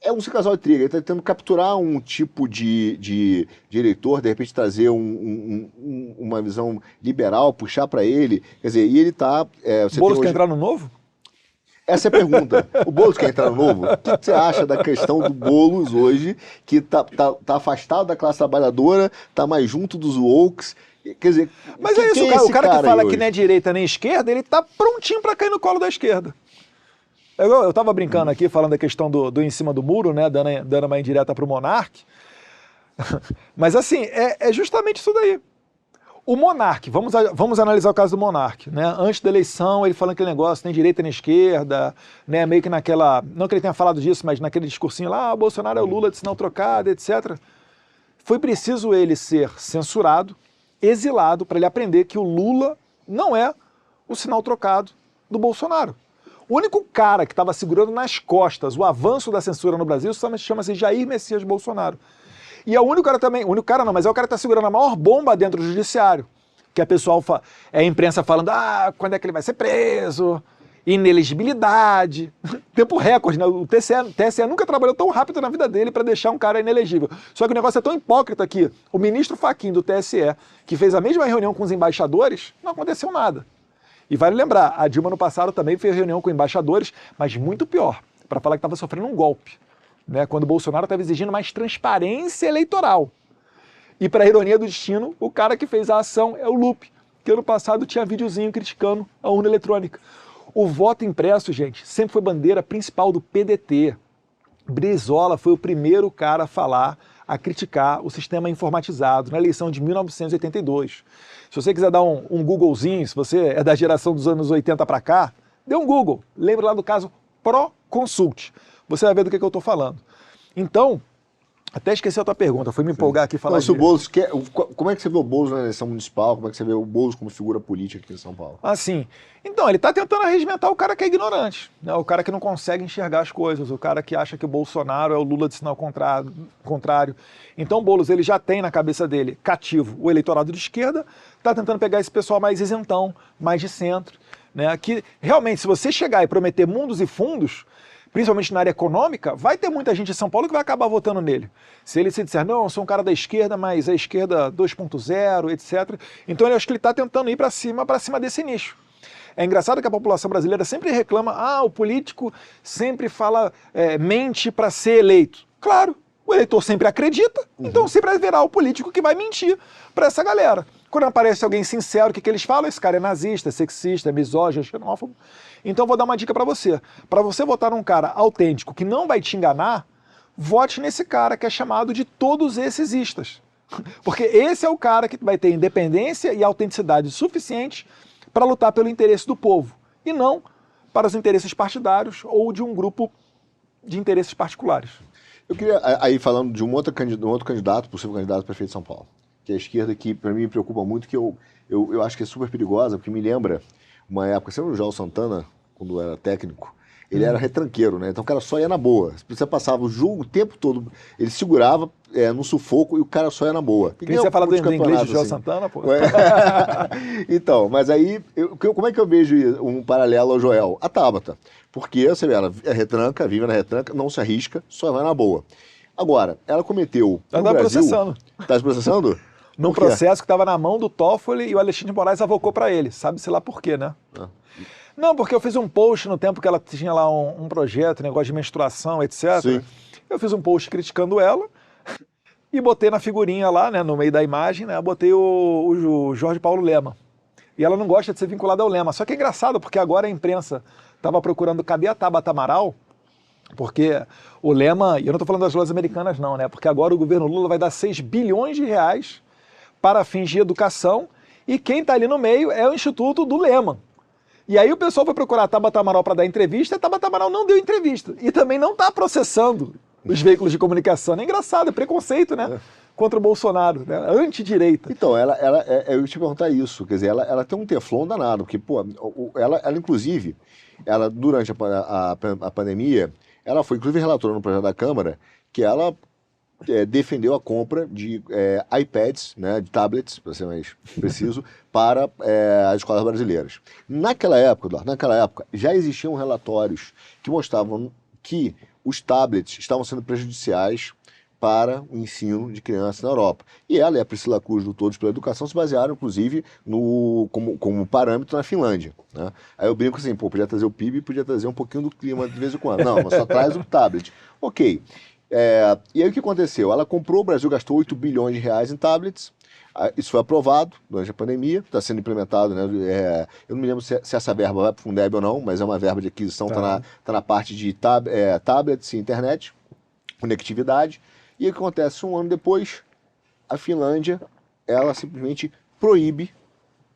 É um casal de triga, ele está tentando capturar um tipo de eleitor, de repente trazer uma visão liberal, puxar para ele. Quer dizer, e ele está... O Boulos quer entrar no Novo? Essa é a pergunta. O Boulos quer entrar no Novo? O que você acha da questão do Boulos hoje, que tá afastado da classe trabalhadora, tá mais junto dos wokes? Quer dizer, mas é isso, o cara que fala que não é direita nem esquerda, ele tá prontinho para cair no colo da esquerda. Eu tava brincando aqui, falando da questão do em cima do muro, né, dando uma indireta pro Monark. Mas assim, é justamente isso daí. O Monark, vamos analisar o caso do Monark, né? Antes da eleição, ele falando aquele negócio, nem direita nem esquerda, né? Meio que naquela, não que ele tenha falado disso, mas naquele discursinho lá, o Bolsonaro é o Lula de sinal trocado, etc. Foi preciso ele ser censurado, exilado, para ele aprender que o Lula não é o sinal trocado do Bolsonaro. O único cara que estava segurando nas costas o avanço da censura no Brasil chama-se Jair Messias Bolsonaro. E é o único cara também, o único cara não, mas é o cara que está segurando a maior bomba dentro do judiciário. Que a pessoal, a imprensa falando, quando é que ele vai ser preso? Inelegibilidade. Tempo recorde, né? O TSE nunca trabalhou tão rápido na vida dele para deixar um cara inelegível. Só que o negócio é tão hipócrita que o ministro Fachin do TSE, que fez a mesma reunião com os embaixadores, não aconteceu nada. E vale lembrar, a Dilma no passado também fez reunião com embaixadores, mas muito pior, para falar que estava sofrendo um golpe, né? Quando o Bolsonaro estava exigindo mais transparência eleitoral. E para a ironia do destino, o cara que fez a ação é o Lupe, que ano passado tinha videozinho criticando a urna eletrônica. O voto impresso, gente, sempre foi bandeira principal do PDT. Brizola foi o primeiro cara a falar, a criticar o sistema informatizado na eleição de 1982. Se você quiser dar um Googlezinho, se você é da geração dos anos 80 para cá, dê um Google. Lembra lá do caso Proconsult. Você vai ver do que eu estou falando. Então, até esqueci a tua pergunta, fui me empolgar aqui e falar disso. Como é que você vê o Boulos na eleição municipal? Como é que você vê o Boulos como figura política aqui em São Paulo? Assim, então, ele está tentando arregimentar o cara que é ignorante, né? O cara que não consegue enxergar as coisas, o cara que acha que o Bolsonaro é o Lula de sinal contrário. Então o Boulos, ele já tem na cabeça dele cativo o eleitorado de esquerda, está tentando pegar esse pessoal mais isentão, mais de centro, né? Que realmente, se você chegar e prometer mundos e fundos, principalmente na área econômica, vai ter muita gente em São Paulo que vai acabar votando nele. Se ele se disser, não, eu sou um cara da esquerda, mas a esquerda 2.0, etc. Então eu acho que ele está tentando ir para cima desse nicho. É engraçado que a população brasileira sempre reclama, o político sempre fala, mente para ser eleito. Claro, o eleitor sempre acredita, então sempre haverá o político que vai mentir para essa galera. Quando aparece alguém sincero, o que eles falam? Esse cara é nazista, é sexista, é misógino, é xenófobo. Então eu vou dar uma dica para você. Para você votar num cara autêntico que não vai te enganar, vote nesse cara que é chamado de todos esses istas. Porque esse é o cara que vai ter independência e autenticidade suficiente para lutar pelo interesse do povo, e não para os interesses partidários ou de um grupo de interesses particulares. Eu queria, aí falando de um outro candidato, possível candidato a prefeito de São Paulo, que é a esquerda, que para mim me preocupa muito, que eu acho que é super perigosa, porque me lembra uma época, você lembra o João Santana, quando era técnico? Ele era retranqueiro, né? Então o cara só ia na boa. Você passava o jogo o tempo todo, ele segurava no sufoco e o cara só ia na boa. Quem você fala do inglês de João Santana, pô? Então, mas aí, como é que eu vejo um paralelo ao Joel? A Tabata. Porque, você vê, ela é retranca, vive na retranca, não se arrisca, só vai na boa. Agora, ela cometeu no Brasil... processando. Tá se processando? Num processo que estava na mão do Toffoli e o Alexandre de Moraes avocou para ele. Sabe-se lá por quê, né? Não, porque eu fiz um post no tempo que ela tinha lá um projeto, negócio de menstruação, etc. Sim. Eu fiz um post criticando ela e botei na figurinha lá, né, no meio da imagem, né, botei o Jorge Paulo Lema. E ela não gosta de ser vinculada ao Lema. Só que é engraçado, porque agora a imprensa estava procurando cadê a Tabata Amaral, porque o Lema, e eu não estou falando das lojas americanas não, né, porque agora o governo Lula vai dar 6 bilhões de reais para fins de educação e quem está ali no meio é o Instituto do Lema. E aí o pessoal foi procurar a Tabata Amaral para dar entrevista e a Tabata Amaral não deu entrevista. E também não está processando os veículos de comunicação. É engraçado, é preconceito, né? Contra o Bolsonaro, né? Antidireita. Então, eu ia te perguntar isso, quer dizer, ela tem um teflon danado, porque, pô, ela inclusive, durante a pandemia, ela foi, inclusive, relatora no projeto da Câmara, que ela defendeu a compra de iPads, né, de tablets, para ser mais preciso, para as escolas brasileiras. Naquela época, Eduardo, já existiam relatórios que mostravam que os tablets estavam sendo prejudiciais para o ensino de crianças na Europa. E ela e a Priscila Cruz, do Todos pela Educação, se basearam, inclusive, como parâmetro na Finlândia. Né? Aí eu brinco assim, pô, podia trazer o PIB, podia trazer um pouquinho do clima de vez em quando. Não, mas só traz o tablet. Ok. E aí o que aconteceu? Ela comprou, o Brasil gastou 8 bilhões de reais em tablets. Isso foi aprovado durante a pandemia, está sendo implementado, né? Eu não me lembro se essa verba vai para o Fundeb ou não, mas é uma verba de aquisição, está na parte de tablets e internet, conectividade. E o que acontece? Um ano depois, a Finlândia, ela simplesmente proíbe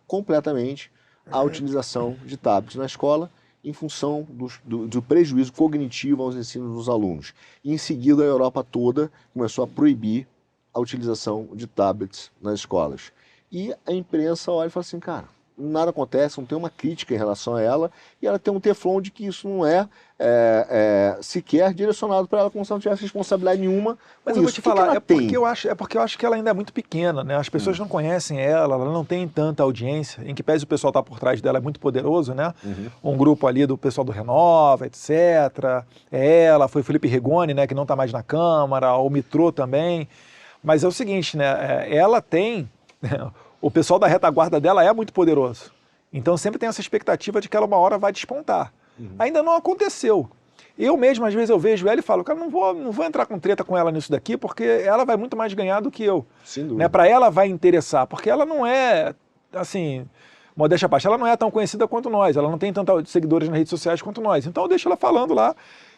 completamente a utilização de tablets na escola em função do prejuízo cognitivo aos ensinos dos alunos. E em seguida, a Europa toda começou a proibir a utilização de tablets nas escolas. E a imprensa olha e fala assim, cara, nada acontece, não tem uma crítica em relação a ela, e ela tem um teflon de que isso não é sequer direcionado para ela, como se ela não tivesse responsabilidade nenhuma. Mas eu vou te falar, porque eu acho que ela ainda é muito pequena, né? As pessoas não conhecem ela não tem tanta audiência, em que pese o pessoal está por trás dela, é muito poderoso, né? Um grupo ali do pessoal do Renova, etc. Foi o Felipe Rigoni, né, que não está mais na Câmara, o Mitrô também. Mas é o seguinte, né? Ela tem... O pessoal da retaguarda dela é muito poderoso. Então sempre tem essa expectativa de que ela uma hora vai despontar. Ainda não aconteceu. Eu mesmo, às vezes, eu vejo ela e falo, cara, não vou entrar com treta com ela nisso daqui, porque ela vai muito mais ganhar do que eu. Sem dúvida. Né? Para ela vai interessar, porque ela não é, assim, modéstia à parte, ela não é tão conhecida quanto nós, ela não tem tantos seguidores nas redes sociais quanto nós. Então eu deixo ela falando lá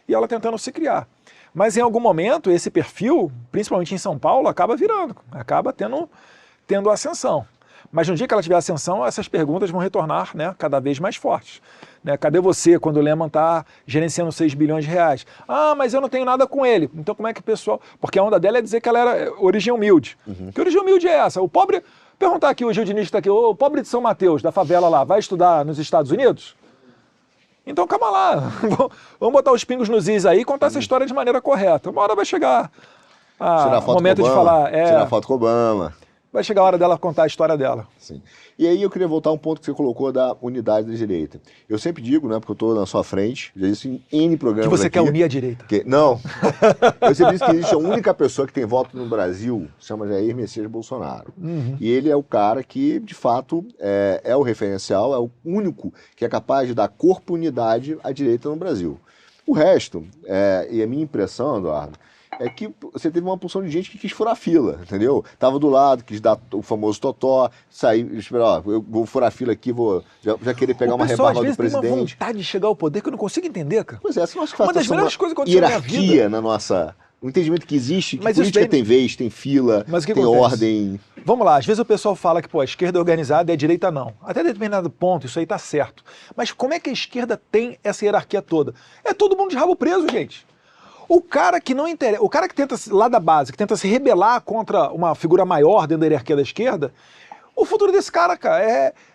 e ela tentando se criar. Mas em algum momento, esse perfil, principalmente em São Paulo, acaba virando, acaba tendo ascensão. Mas no dia que ela tiver ascensão, essas perguntas vão retornar, né, cada vez mais fortes. Né? Cadê você quando o Lehman está gerenciando 6 bilhões de reais? Ah, mas eu não tenho nada com ele. Então como é que o pessoal... Porque a onda dela é dizer que ela era origem humilde. Que origem humilde é essa? O pobre... Perguntar aqui, o Gildinista está aqui, o pobre de São Mateus, da favela lá, vai estudar nos Estados Unidos? Então calma lá, vamos botar os pingos nos is aí e contar essa história de maneira correta. Uma hora vai chegar o momento de falar... Tirar foto com Obama. Vai chegar a hora dela contar a história dela. Sim. E aí eu queria voltar a um ponto que você colocou da unidade da direita. Eu sempre digo, né, porque eu estou na sua frente, já disse em N programas que você aqui, quer unir a direita. Não. Eu sempre disse que existe a única pessoa que tem voto no Brasil, se chama Jair Messias Bolsonaro. E ele é o cara que, de fato, é o referencial, é o único que é capaz de dar corpo e unidade à direita no Brasil. O resto, e a minha impressão, Eduardo, é que você teve uma porção de gente que quis furar a fila, entendeu? Tava do lado, quis dar o famoso totó, sair, esperar, eu vou furar a fila aqui, vou já querer pegar uma rebarba do presidente. Tem uma vontade de chegar ao poder que eu não consigo entender, cara. Pois é, você não acha que faz uma das melhores coisas que aconteceu na minha vida. Hierarquia na nossa... O entendimento que existe, que mas política tem vez, tem fila, tem ordem. Vamos lá, às vezes o pessoal fala que a esquerda é organizada e a direita não. Até determinado ponto, isso aí tá certo. Mas como é que a esquerda tem essa hierarquia toda? É todo mundo de rabo preso, gente. O cara que não interessa, o cara que tenta, lá da base, que tenta se rebelar contra uma figura maior dentro da hierarquia da esquerda, o futuro desse cara,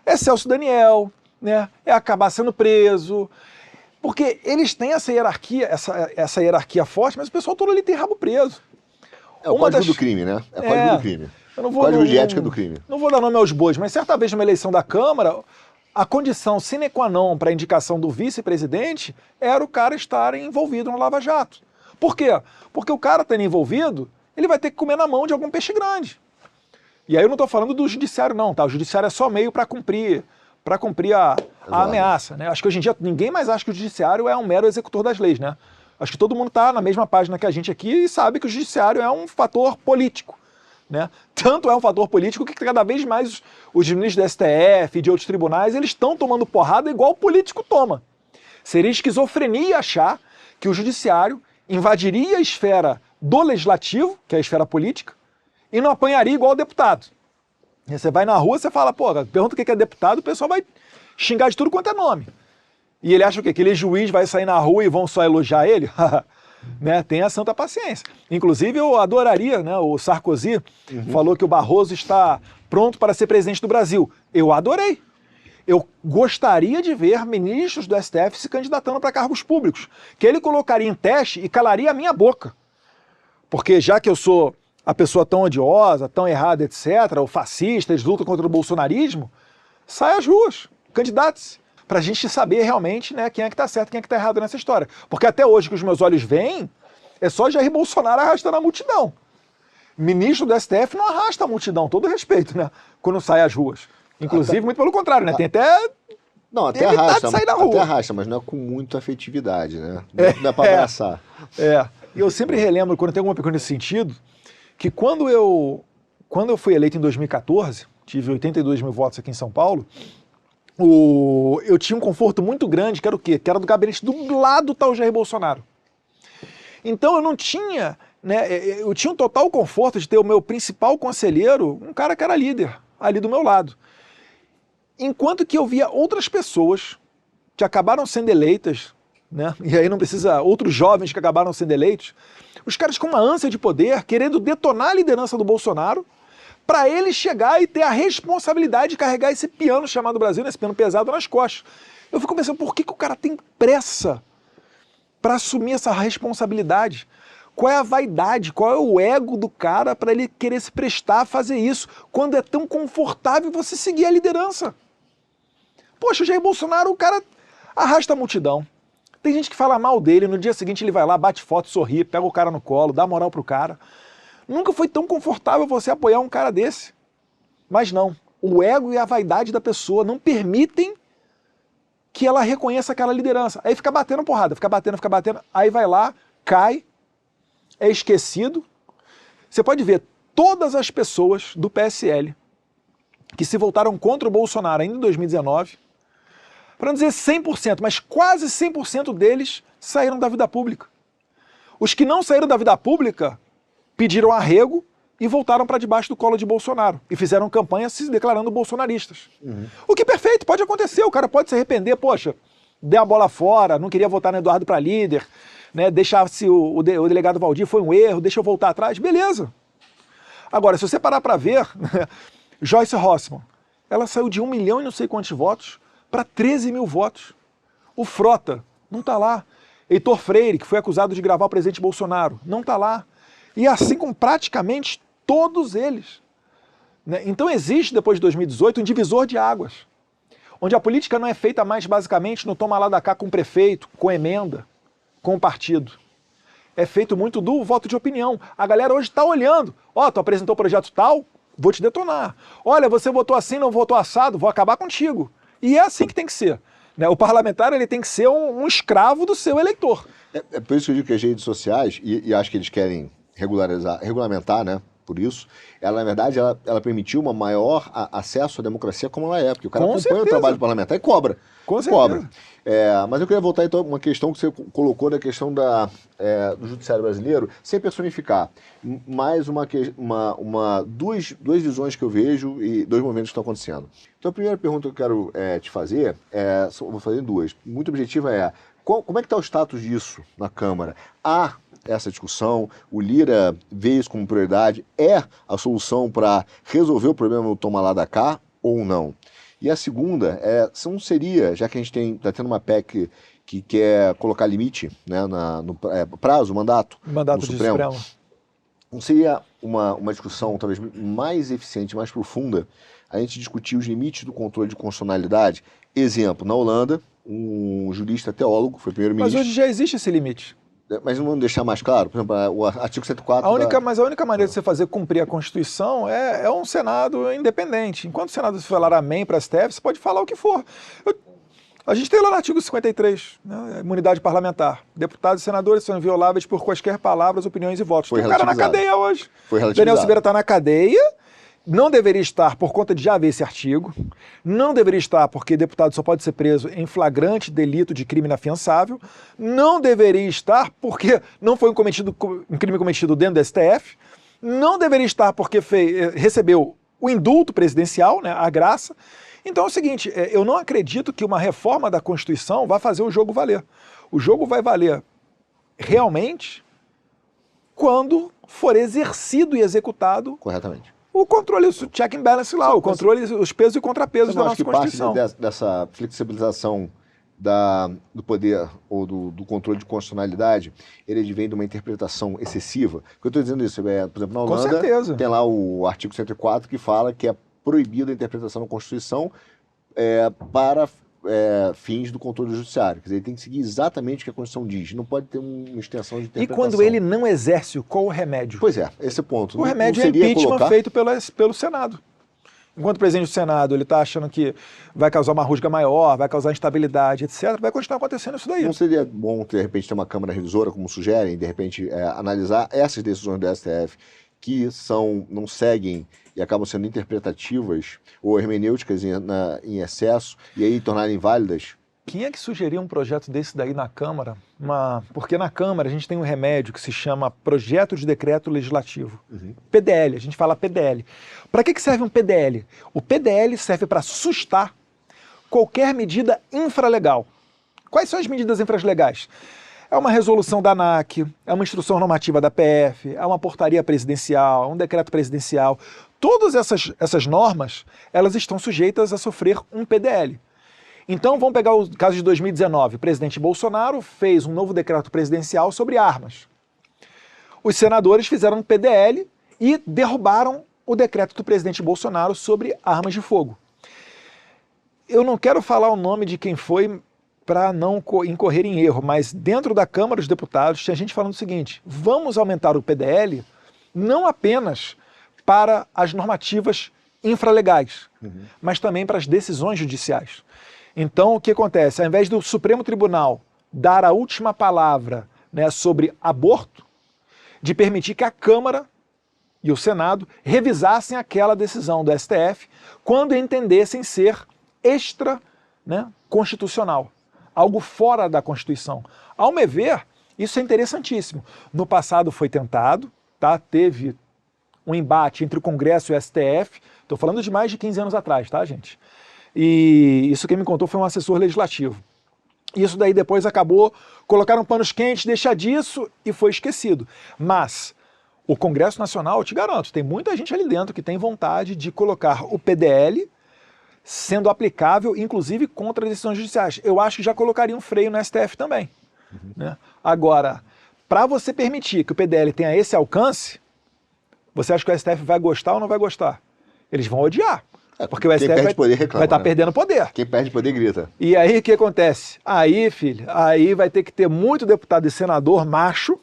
é Celso Daniel, né? É acabar sendo preso. Porque eles têm essa hierarquia, essa hierarquia forte, mas o pessoal todo ali tem rabo preso. É o código do crime, né? É o código do crime. Código de ética do crime. Não vou dar nome aos bois, mas certa vez numa eleição da Câmara, a condição sine qua non para a indicação do vice-presidente era o cara estar envolvido no Lava Jato. Por quê? Porque o cara tendo envolvido, ele vai ter que comer na mão de algum peixe grande. E aí eu não estou falando do judiciário não, tá? O judiciário é só meio para cumprir para cumprir a ameaça, né? Acho que hoje em dia ninguém mais acha que o judiciário é um mero executor das leis, né? Acho que todo mundo está na mesma página que a gente aqui e sabe que o judiciário é um fator político, né? Tanto é um fator político que cada vez mais os ministros do STF e de outros tribunais, eles estão tomando porrada igual o político toma. Seria esquizofrenia achar que o judiciário invadiria a esfera do legislativo, que é a esfera política, e não apanharia igual o deputado. E você vai na rua, você fala, pô, pergunta o que é deputado, o pessoal vai xingar de tudo quanto é nome. E ele acha o quê? Que ele juiz vai sair na rua e vão só elogiar ele? Né? Tenha santa paciência. Inclusive, eu adoraria, né? O Sarkozy falou que o Barroso está pronto para ser presidente do Brasil. Eu adorei. Eu gostaria de ver ministros do STF se candidatando para cargos públicos, que ele colocaria em teste e calaria a minha boca. Porque já que eu sou a pessoa tão odiosa, tão errada, etc., o fascista, eles lutam contra o bolsonarismo, sai às ruas, candidate-se, para a gente saber realmente, né, quem é que está certo, quem é que está errado nessa história. Porque até hoje que os meus olhos veem, é só Jair Bolsonaro arrastando a multidão. Ministro do STF não arrasta a multidão, todo respeito, né, quando sai às ruas. Inclusive, muito pelo contrário, né, tem até... Não, até arrasta, até arrasta, mas não é com muita afetividade, né? Não é para abraçar. E eu sempre relembro, quando tem alguma pergunta nesse sentido, que quando eu fui eleito em 2014, tive 82 mil votos aqui em São Paulo, eu tinha um conforto muito grande, que era o quê? Que era do gabinete do lado tal Jair Bolsonaro. Então eu não tinha, né, eu tinha um total conforto de ter o meu principal conselheiro, um cara que era líder, ali do meu lado. Enquanto que eu via outras pessoas que acabaram sendo eleitas, né, e aí não precisa, outros jovens que acabaram sendo eleitos, os caras com uma ânsia de poder, querendo detonar a liderança do Bolsonaro, para ele chegar e ter a responsabilidade de carregar esse piano chamado Brasil, esse piano pesado nas costas. Eu fico pensando, por que o cara tem pressa para assumir essa responsabilidade? Qual é a vaidade, qual é o ego do cara para ele querer se prestar a fazer isso, quando é tão confortável você seguir a liderança? Poxa, o Jair Bolsonaro, o cara arrasta a multidão. Tem gente que fala mal dele, no dia seguinte ele vai lá, bate foto, sorri, pega o cara no colo, dá moral pro cara. Nunca foi tão confortável você apoiar um cara desse. Mas não, o ego e a vaidade da pessoa não permitem que ela reconheça aquela liderança. Aí fica batendo porrada, fica batendo, aí vai lá, cai, é esquecido. Você pode ver todas as pessoas do PSL que se voltaram contra o Bolsonaro ainda em 2019, para não dizer 100%, mas quase 100% deles saíram da vida pública. Os que não saíram da vida pública pediram arrego e voltaram para debaixo do colo de Bolsonaro e fizeram campanha se declarando bolsonaristas. O que é perfeito, pode acontecer, o cara pode se arrepender, poxa, dei a bola fora, não queria votar no Eduardo para líder, né, deixar-se o delegado Valdir, foi um erro, deixa eu voltar atrás, beleza. Agora, se você parar para ver, Joyce Rossmann, ela saiu de 1 milhão e não sei quantos votos para 13 mil votos. O Frota não está lá. Heitor Freire, que foi acusado de gravar o presidente Bolsonaro, não está lá. E assim com praticamente todos eles. Né? Então existe, depois de 2018, um divisor de águas, onde a política não é feita mais basicamente no toma lá da cá com o prefeito, com emenda, com o partido. É feito muito do voto de opinião. A galera hoje está olhando. Ó, tu apresentou o projeto tal, vou te detonar. Olha, você votou assim, não votou assado, vou acabar contigo. E é assim que tem que ser. Né? O parlamentar ele tem que ser um escravo do seu eleitor. É por isso que eu digo que as redes sociais, e acho que eles querem regulamentar, né? Por isso, ela, na verdade, ela permitiu um maior acesso à democracia como ela é, porque o cara acompanha o trabalho parlamentar e cobra. Com certeza. Mas eu queria voltar, então, a uma questão que você colocou da questão do judiciário brasileiro, sem personificar, mais duas visões que eu vejo e dois momentos que estão acontecendo. Então, a primeira pergunta que eu quero te fazer, vou fazer duas, muito objetiva é, como é que está o status disso na Câmara? Há essa discussão, o Lira vê isso como prioridade, é a solução para resolver o problema do toma lá da cá ou não? E a segunda, não seria, já que a gente está tendo uma PEC que quer colocar limite, né, no prazo, mandato no Supremo, não seria uma discussão talvez mais eficiente, mais profunda, a gente discutir os limites do controle de constitucionalidade? Exemplo, na Holanda, um jurista teólogo, foi primeiro-ministro... Mas hoje já existe esse limite. Mas não vamos deixar mais claro? Por exemplo, o artigo 104... Mas a única maneira de você fazer cumprir a Constituição é um Senado independente. Enquanto o Senado falar amém para a STF, você pode falar o que for. A gente tem lá no artigo 53, né, imunidade parlamentar. Deputados e senadores são invioláveis por quaisquer palavras, opiniões e votos. Tem um cara na cadeia hoje. Daniel Silveira está na cadeia, não deveria estar por conta de já haver esse artigo, não deveria estar porque deputado só pode ser preso em flagrante delito de crime inafiançável, não deveria estar porque não foi um crime cometido dentro do STF, não deveria estar porque recebeu o indulto presidencial, né, a graça. Então é o seguinte, eu não acredito que uma reforma da Constituição vá fazer o jogo valer. O jogo vai valer realmente quando for exercido e executado corretamente o controle, o check and balance lá, o controle, os pesos e contrapesos da nossa Constituição. Parte dessa flexibilização do poder ou do controle de constitucionalidade, ele vem de uma interpretação excessiva. Por que eu estou dizendo isso? Por exemplo, na Holanda tem lá o artigo 104 que fala que é proibida a interpretação da Constituição para fins do controle judiciário. Quer dizer, ele tem que seguir exatamente o que a Constituição diz. Não pode ter uma extensão de interpretação. E quando ele não exerce, qual o remédio? Pois é, esse é o ponto. O remédio é impeachment feito pelo Senado. Enquanto o presidente do Senado ele está achando que vai causar uma rusga maior, vai causar instabilidade, etc., vai continuar acontecendo isso daí. Não seria bom, de repente, ter uma Câmara Revisora, como sugerem, de repente analisar essas decisões do STF que não seguem e acabam sendo interpretativas ou hermenêuticas em excesso e aí tornarem inválidas? Quem é que sugeriu um projeto desse daí na Câmara? Porque na Câmara a gente tem um remédio que se chama Projeto de Decreto Legislativo. PDL, a gente fala PDL. Para que serve um PDL? O PDL serve para sustar qualquer medida infralegal. Quais são as medidas infralegais? É uma resolução da ANAC, é uma instrução normativa da PF, é uma portaria presidencial, é um decreto presidencial. Todas essas normas, elas estão sujeitas a sofrer um PDL. Então, vamos pegar o caso de 2019. O presidente Bolsonaro fez um novo decreto presidencial sobre armas. Os senadores fizeram um PDL e derrubaram o decreto do presidente Bolsonaro sobre armas de fogo. Eu não quero falar o nome de quem foi para não incorrer em erro, mas dentro da Câmara dos Deputados tinha gente falando o seguinte: vamos aumentar o PDL não apenas para as normativas infralegais, mas também para as decisões judiciais. Então, o que acontece? Ao invés do Supremo Tribunal dar a última palavra, né, sobre aborto, de permitir que a Câmara e o Senado revisassem aquela decisão do STF quando entendessem ser extra, né, constitucional, algo fora da Constituição. Ao me ver, isso é interessantíssimo. No passado foi tentado, tá? Teve um embate entre o Congresso e o STF, estou falando de mais de 15 anos atrás, tá, gente? E isso quem me contou foi um assessor legislativo. Isso daí depois acabou, colocaram panos quentes, deixar disso e foi esquecido. Mas o Congresso Nacional, eu te garanto, tem muita gente ali dentro que tem vontade de colocar o PDL sendo aplicável, inclusive contra decisões judiciais. Eu acho que já colocaria um freio no STF também. Né? Agora, para você permitir que o PDL tenha esse alcance, você acha que o STF vai gostar ou não vai gostar? Eles vão odiar. Porque o STF vai estar perdendo poder. Quem perde poder grita. E aí o que acontece? Aí, filho, aí vai ter que ter muito deputado e senador macho,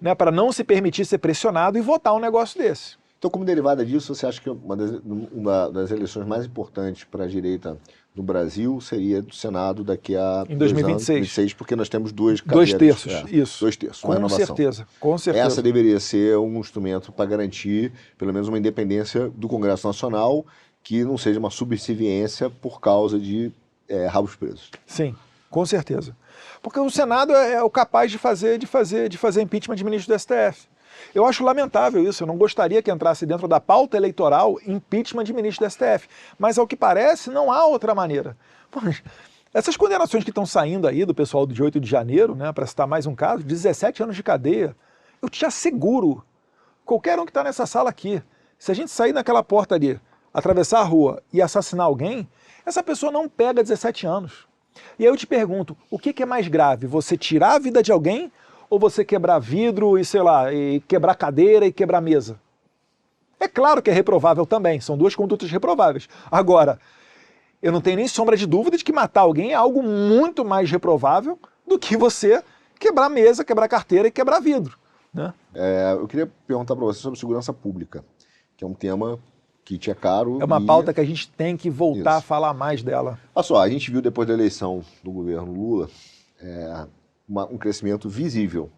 né, para não se permitir ser pressionado e votar um negócio desse. Então, como derivada disso, você acha que uma das eleições mais importantes para a direita no Brasil seria do Senado daqui a em 2026, porque nós temos duas cadeiras. 2/3, isso. 2/3, com certeza, com certeza. Essa deveria ser um instrumento para garantir, pelo menos, uma independência do Congresso Nacional, que não seja uma subserviência por causa de rabos presos. Sim, com certeza. Porque o Senado é o capaz de fazer impeachment de ministro do STF. Eu acho lamentável isso, eu não gostaria que entrasse dentro da pauta eleitoral impeachment de ministro do STF. Mas, ao que parece, não há outra maneira. Essas condenações que estão saindo aí do pessoal de 8 de janeiro, né, para citar mais um caso, 17 anos de cadeia, eu te asseguro, qualquer um que está nessa sala aqui, se a gente sair naquela porta ali, atravessar a rua e assassinar alguém, essa pessoa não pega 17 anos. E aí eu te pergunto, o que é mais grave? Você tirar a vida de alguém ou você quebrar vidro e, sei lá, e quebrar cadeira e quebrar mesa? É claro que é reprovável também, são duas condutas reprováveis. Agora, eu não tenho nem sombra de dúvida de que matar alguém é algo muito mais reprovável do que você quebrar mesa, quebrar carteira e quebrar vidro, né? Eu queria perguntar para você sobre segurança pública, que é um tema que te é caro. É uma pauta que a gente tem que voltar a falar mais dela. Olha só, a gente viu depois da eleição do governo Lula um crescimento visível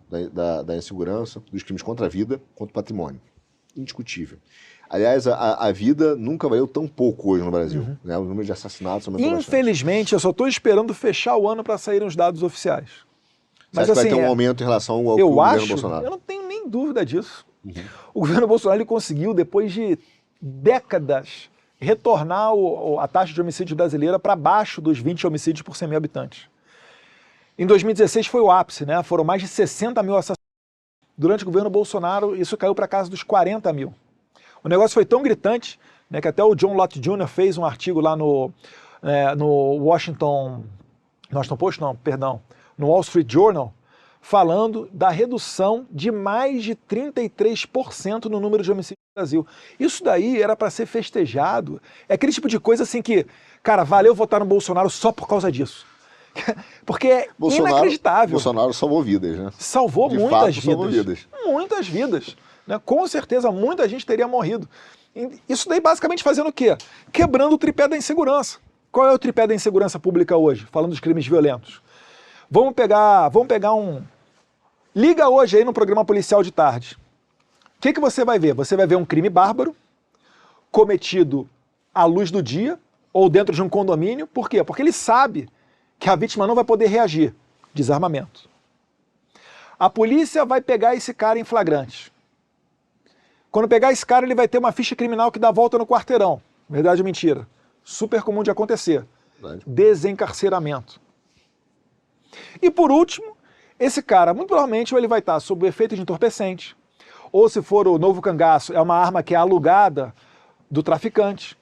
da insegurança, dos crimes contra a vida, contra o patrimônio. Indiscutível. Aliás, a vida nunca valeu tão pouco hoje no Brasil. Né? O número de assassinatos aumentou bastante. Infelizmente, eu só estou esperando fechar o ano para saírem os dados oficiais. Mas assim, vai ter um aumento em relação ao governo Bolsonaro? Eu não tenho nem dúvida disso. O governo Bolsonaro ele conseguiu, depois de décadas, retornar a taxa de homicídio brasileira para baixo dos 20 homicídios por 100 mil habitantes. Em 2016 foi o ápice, né? Foram mais de 60 mil assassinatos. Durante o governo Bolsonaro, isso caiu para casa dos 40 mil. O negócio foi tão gritante, né, que até o John Lott Jr. fez um artigo lá no Washington Post, não, perdão, no Wall Street Journal, falando da redução de mais de 33% no número de homicídios no Brasil. Isso daí era para ser festejado. É aquele tipo de coisa assim que, cara, valeu votar no Bolsonaro só por causa disso. Porque é inacreditável. Bolsonaro salvou vidas, né? Salvou de muitas fato, vidas. Salvou vidas. Muitas vidas. Né? Com certeza, muita gente teria morrido. Isso daí basicamente fazendo o quê? Quebrando o tripé da insegurança. Qual é o tripé da insegurança pública hoje? Falando dos crimes violentos. Vamos pegar um... Liga hoje aí no programa policial de tarde. O que você vai ver? Você vai ver um crime bárbaro cometido à luz do dia ou dentro de um condomínio. Por quê? Porque ele sabe que a vítima não vai poder reagir. Desarmamento. A polícia vai pegar esse cara em flagrante. Quando pegar esse cara, ele vai ter uma ficha criminal que dá volta no quarteirão. Verdade ou mentira? Super comum de acontecer. Verdade. Desencarceramento. E por último, esse cara, muito provavelmente, ou ele vai estar sob o efeito de entorpecente, ou se for o novo cangaço, é uma arma que é alugada do traficante,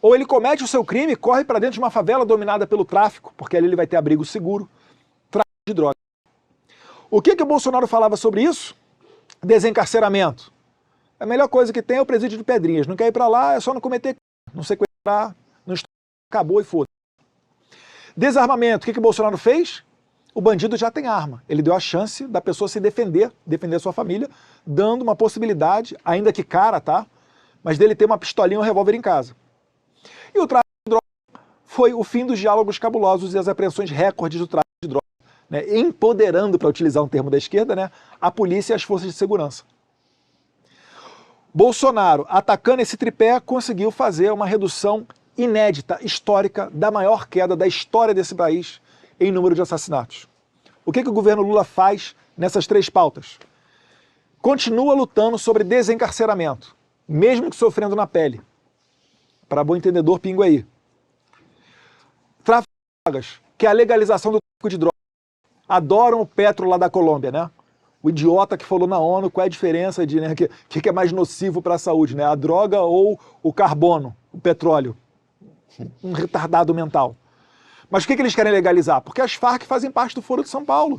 ou ele comete o seu crime e corre para dentro de uma favela dominada pelo tráfico, porque ali ele vai ter abrigo seguro, tráfico de droga. O que o Bolsonaro falava sobre isso? Desencarceramento. A melhor coisa que tem é o presídio de Pedrinhas. Não quer ir para lá, é só não cometer, não sequestrar, não acabou e foda. Desarmamento. O que o Bolsonaro fez? O bandido já tem arma. Ele deu a chance da pessoa se defender sua família, dando uma possibilidade, ainda que cara, tá? Mas dele ter uma pistolinha ou um revólver em casa. E o tráfico de droga foi o fim dos diálogos cabulosos e as apreensões recordes do tráfico de droga, né? Empoderando, para utilizar um termo da esquerda, né, a polícia e as forças de segurança. Bolsonaro, atacando esse tripé, conseguiu fazer uma redução inédita, histórica, da maior queda da história desse país em número de assassinatos. O que o governo Lula faz nessas três pautas? Continua lutando sobre desencarceramento, mesmo que sofrendo na pele. Para bom entendedor, pingo aí. Tráfico de drogas, que é a legalização do tráfico de drogas. Adoram o Petro lá da Colômbia, né? O idiota que falou na ONU qual é a diferença de, né, que é mais nocivo para a saúde, né? A droga ou o carbono, o petróleo. Um retardado mental. Mas por que eles querem legalizar? Porque as Farc fazem parte do Foro de São Paulo.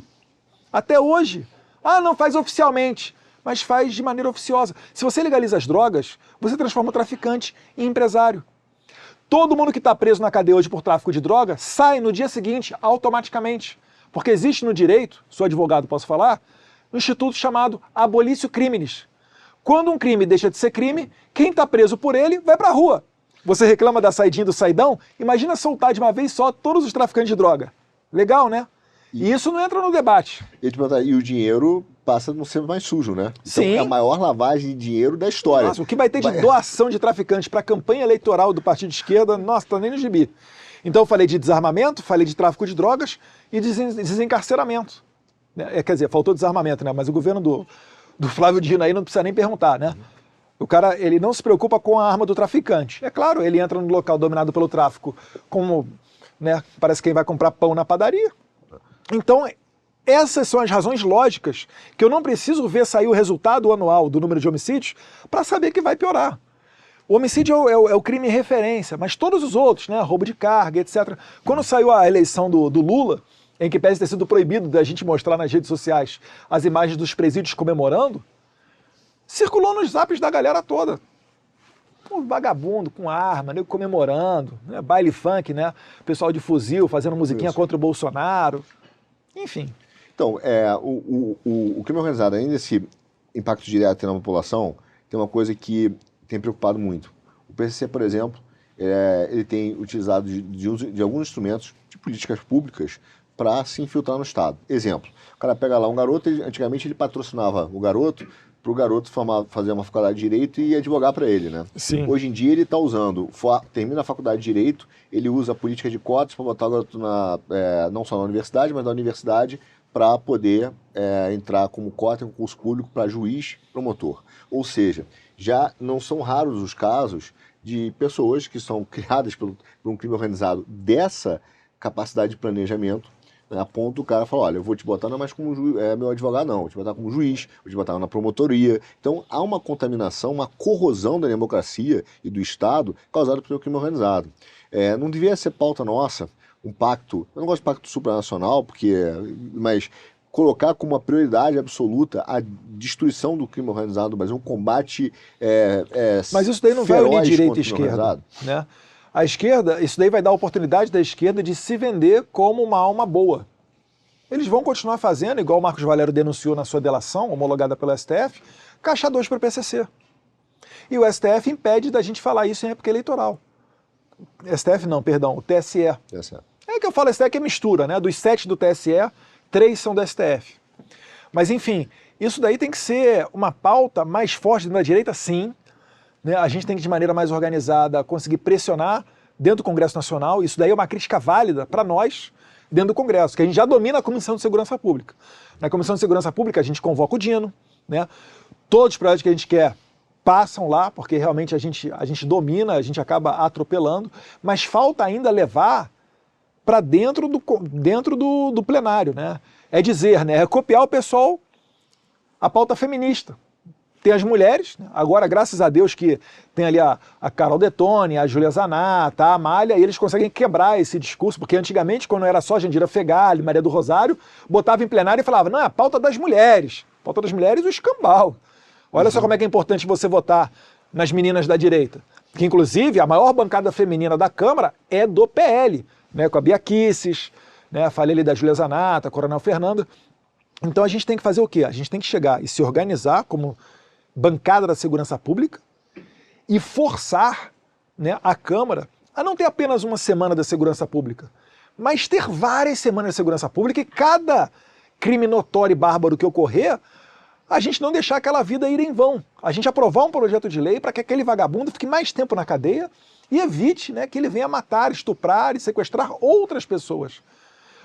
Até hoje. Ah, não faz oficialmente, mas faz de maneira oficiosa. Se você legaliza as drogas, você transforma o traficante em empresário. Todo mundo que está preso na cadeia hoje por tráfico de droga sai no dia seguinte automaticamente. Porque existe no direito, sou advogado, posso falar, um instituto chamado abolício criminis. Quando um crime deixa de ser crime, quem está preso por ele vai para a rua. Você reclama da saidinha do saidão? Imagina soltar de uma vez só todos os traficantes de droga. Legal, né? E isso não entra no debate. E o dinheiro passa a não ser mais sujo, né? Então, sim. É a maior lavagem de dinheiro da história. Nossa, o que vai ter de doação de traficantes para a campanha eleitoral do partido de esquerda, nossa, tá nem no gibi. Então eu falei de desarmamento, falei de tráfico de drogas e desencarceramento. Quer dizer, faltou desarmamento, né? Mas o governo do Flávio Dino aí não precisa nem perguntar, né? O cara, ele não se preocupa com a arma do traficante. É claro, ele entra no local dominado pelo tráfico como, né, parece quem vai comprar pão na padaria. Então, essas são as razões lógicas que eu não preciso ver sair o resultado anual do número de homicídios para saber que vai piorar. O homicídio é o crime referência, mas todos os outros, né, roubo de carga, etc. Quando saiu a eleição do Lula, em que parece ter sido proibido da gente mostrar nas redes sociais as imagens dos presídios comemorando, circulou nos zaps da galera toda. Um vagabundo com arma, né, comemorando, né, baile funk, né, pessoal de fuzil fazendo musiquinha contra o Bolsonaro. Enfim. Então, o crime organizado, além desse impacto direto na população, tem uma coisa que tem preocupado muito. O PCC, por exemplo, ele tem utilizado de uso de alguns instrumentos de políticas públicas para se infiltrar no Estado. Exemplo, o cara pega lá um garoto, antigamente ele patrocinava o garoto para o garoto fazer uma faculdade de Direito e advogar para ele, né? Sim. Hoje em dia ele está usando, termina a faculdade de Direito, ele usa a política de cotas para botar o garoto não só na universidade, mas na universidade para poder entrar como cota em concurso público para juiz, promotor. Ou seja, já não são raros os casos de pessoas que são criadas por um crime organizado dessa capacidade de planejamento, né, a ponto do cara falar, olha, eu vou te botar não mais como meu advogado, não, vou te botar como juiz, vou te botar na promotoria. Então, há uma contaminação, uma corrosão da democracia e do Estado causada pelo crime organizado. Não devia ser pauta nossa um pacto, eu não gosto de pacto supranacional, mas colocar como uma prioridade absoluta a destruição do crime organizado no Brasil, um combate mas isso daí não vai unir direita e esquerda, organizado. né? A esquerda, isso daí vai dar a oportunidade da esquerda de se vender como uma alma boa. Eles vão continuar fazendo, igual o Marcos Valério denunciou na sua delação, homologada pelo STF, caixa 2 para o PCC. E o STF impede da gente falar isso em época eleitoral. STF não, perdão, o TSE. É que eu falo STF que é mistura, né? Dos 7 do TSE, 3 são do STF. Mas enfim, isso daí tem que ser uma pauta mais forte da direita, sim. Né? A gente tem que, de maneira mais organizada, conseguir pressionar dentro do Congresso Nacional. Isso daí é uma crítica válida para nós dentro do Congresso, que a gente já domina a Comissão de Segurança Pública. Na Comissão de Segurança Pública a gente convoca o Dino, né? Todos os projetos que a gente quer passam lá, porque realmente a gente domina, a gente acaba atropelando, mas falta ainda levar para dentro do plenário, né? É dizer, né? É copiar o pessoal, a pauta feminista. Tem as mulheres, né? Agora, graças a Deus que tem ali a Carol Detone, a Júlia Zanata, a Amália, e eles conseguem quebrar esse discurso, porque antigamente, quando era só Jandira Fegali, Maria do Rosário, botava em plenário e falava, não, é a pauta das mulheres. A pauta das mulheres, o escambau. Olha só como é que é importante você votar nas meninas da direita. Que, inclusive, a maior bancada feminina da Câmara é do PL, né? Com a Bia Kicis, né? Falei ali da Júlia Zanata, Coronel Fernando. Então a gente tem que fazer o quê? A gente tem que chegar e se organizar como bancada da segurança pública e forçar, né, a Câmara a não ter apenas uma semana da segurança pública, mas ter várias semanas de segurança pública e cada crime notório e bárbaro que ocorrer, a gente não deixar aquela vida ir em vão. A gente aprovar um projeto de lei para que aquele vagabundo fique mais tempo na cadeia e evite, né, que ele venha matar, estuprar e sequestrar outras pessoas.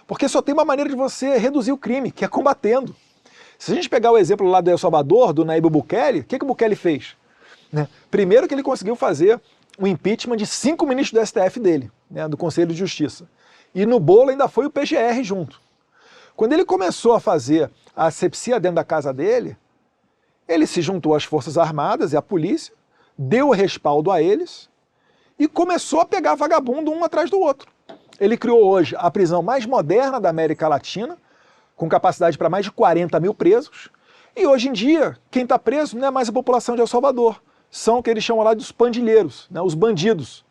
Porque só tem uma maneira de você reduzir o crime, que é combatendo. Se a gente pegar o exemplo lá do El Salvador, do Nayib Bukele, o que o Bukele fez? Né? Primeiro que ele conseguiu fazer o impeachment de 5 ministros do STF dele, né, do Conselho de Justiça. E no bolo ainda foi o PGR junto. Quando ele começou a fazer a asepsia dentro da casa dele, ele se juntou às Forças Armadas e à polícia, deu o respaldo a eles e começou a pegar vagabundo um atrás do outro. Ele criou hoje a prisão mais moderna da América Latina, com capacidade para mais de 40 mil presos, e hoje em dia, quem está preso não é mais a população de El Salvador, são o que eles chamam lá dos pandilheiros, né, os bandidos.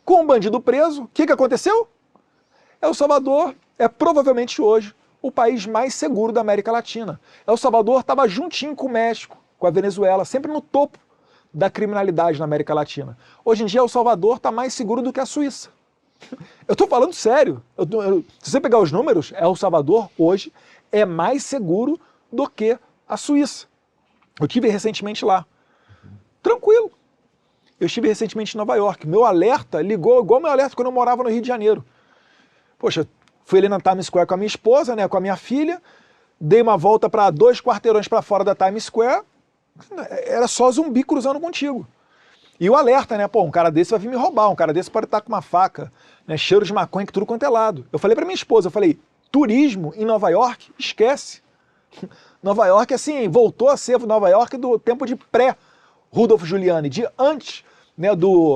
Com o bandido preso, o que aconteceu? El Salvador é provavelmente hoje o país mais seguro da América Latina. El Salvador estava juntinho com o México, com a Venezuela, sempre no topo da criminalidade na América Latina. Hoje em dia, El Salvador está mais seguro do que a Suíça. Eu estou falando sério. Se você pegar os números, El Salvador hoje é mais seguro do que a Suíça. Eu estive recentemente lá. Tranquilo. Eu estive recentemente em Nova York. Meu alerta ligou igual meu alerta quando eu morava no Rio de Janeiro. Poxa, fui ali na Times Square com a minha esposa, né, com a minha filha, dei uma volta para 2 quarteirões para fora da Times Square, era só zumbi cruzando contigo. E o alerta, né? Pô, um cara desse vai vir me roubar, um cara desse pode estar com uma faca, né? Cheiro de maconha que tudo quanto é lado. Eu falei pra minha esposa, eu falei, turismo em Nova York, esquece. Nova York, assim, voltou a ser Nova York do tempo de pré-Rudolph Giuliani, de antes, né,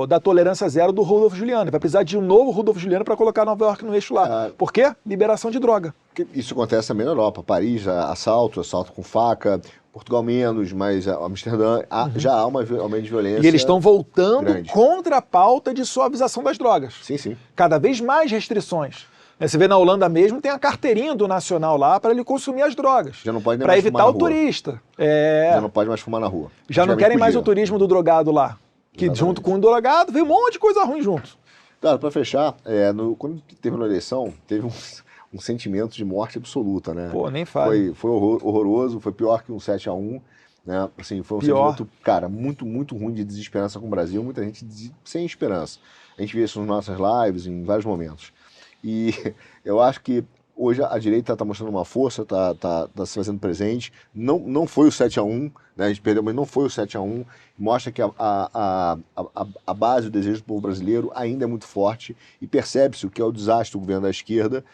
da tolerância zero do Rudolph Giuliani. Vai precisar de um novo Rudolph Giuliani para colocar Nova York no eixo lá. Por quê? Liberação de droga. Isso acontece também na Europa. Paris, assalto com faca. Portugal menos, mas Amsterdã já há um aumento de violência. E eles estão voltando grande contra a pauta de suavização das drogas. Sim, sim. Cada vez mais restrições. Você vê na Holanda mesmo, tem a carteirinha do nacional lá para ele consumir as drogas. Já não pode nem para mais evitar fumar o na rua. turista. Já não pode mais fumar na rua. Já não querem mais o turismo do drogado lá. Que Exatamente. junto com o drogado veio um monte de coisa ruim junto. Claro, para fechar, quando terminou a eleição, teve um sentimento de morte absoluta, né? Pô, nem fale. Foi horroroso, foi pior que um 7-1, né? Assim, foi um sentimento, cara, muito, muito ruim de desesperança com o Brasil, muita gente sem esperança. A gente vê isso nas nossas lives, em vários momentos. E eu acho que hoje a direita está mostrando uma força, está se fazendo presente. Não foi o 7-1, né? A gente perdeu, mas não foi o 7-1. Mostra que a base, o desejo do povo brasileiro ainda é muito forte e percebe-se o que é o desastre do governo da esquerda.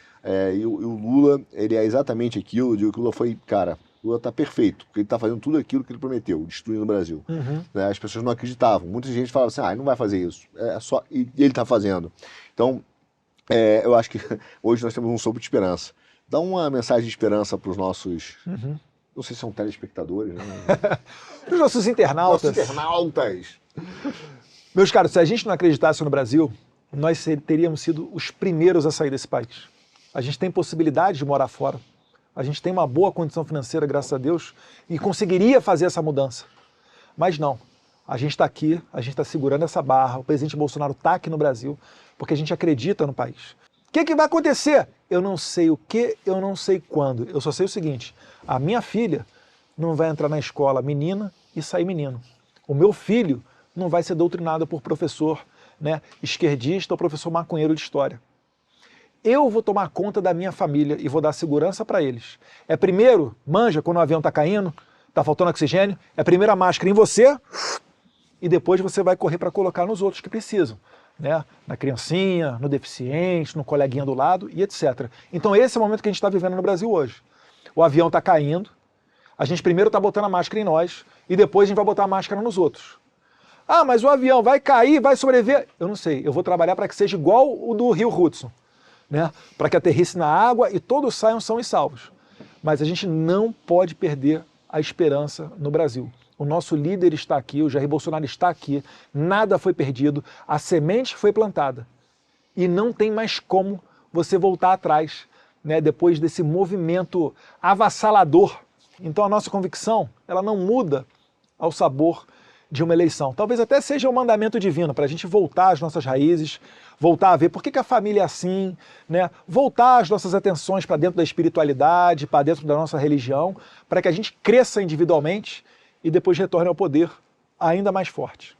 E o Lula, ele é exatamente aquilo. Eu digo que o Lula foi, cara, o Lula está perfeito, porque ele está fazendo tudo aquilo que ele prometeu, destruindo o Brasil. Né? As pessoas não acreditavam. Muita gente falava assim, ele não vai fazer isso. E ele está fazendo. Então, eu acho que hoje nós temos um sopro de esperança. Dá uma mensagem de esperança para os nossos, não sei se são telespectadores, né? Os nossos internautas. Nossos internautas. Meus caros, se a gente não acreditasse no Brasil, nós teríamos sido os primeiros a sair desse país. A gente tem possibilidade de morar fora. A gente tem uma boa condição financeira, graças a Deus, e conseguiria fazer essa mudança. Mas não. A gente está aqui, a gente está segurando essa barra, o presidente Bolsonaro está aqui no Brasil, porque a gente acredita no país. O que vai acontecer? Eu não sei o que, eu não sei quando. Eu só sei o seguinte, a minha filha não vai entrar na escola menina e sair menino. O meu filho não vai ser doutrinado por professor, né, esquerdista ou professor maconheiro de história. Eu vou tomar conta da minha família e vou dar segurança para eles. Primeiro, manja, quando o avião está caindo, está faltando oxigênio, primeiro a máscara em você e depois você vai correr para colocar nos outros que precisam. Né? Na criancinha, no deficiente, no coleguinha do lado e etc. Então esse é o momento que a gente está vivendo no Brasil hoje. O avião está caindo, a gente primeiro está botando a máscara em nós e depois a gente vai botar a máscara nos outros. Mas o avião vai cair, vai sobreviver? Eu não sei, eu vou trabalhar para que seja igual o do Rio Hudson, né? Para que aterrisse na água e todos saiam são e salvos. Mas a gente não pode perder a esperança no Brasil. O nosso líder está aqui, o Jair Bolsonaro está aqui, nada foi perdido, a semente foi plantada. E não tem mais como você voltar atrás, né, depois desse movimento avassalador. Então a nossa convicção, ela não muda ao sabor de uma eleição. Talvez até seja um mandamento divino, para a gente voltar às nossas raízes, voltar a ver por que a família é assim, né? Voltar as nossas atenções para dentro da espiritualidade, para dentro da nossa religião, para que a gente cresça individualmente e depois retorne ao poder ainda mais forte.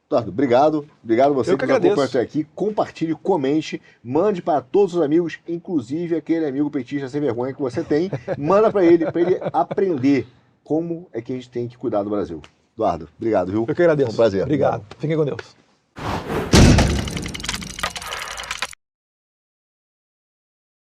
Eduardo, obrigado. Obrigado a você que agradeço. Acompanhou até aqui. Compartilhe, comente, mande para todos os amigos, inclusive aquele amigo petista sem vergonha que você tem. Manda para ele aprender como é que a gente tem que cuidar do Brasil. Eduardo, obrigado, viu? Eu que agradeço. Foi um prazer. Obrigado. Fiquem com Deus.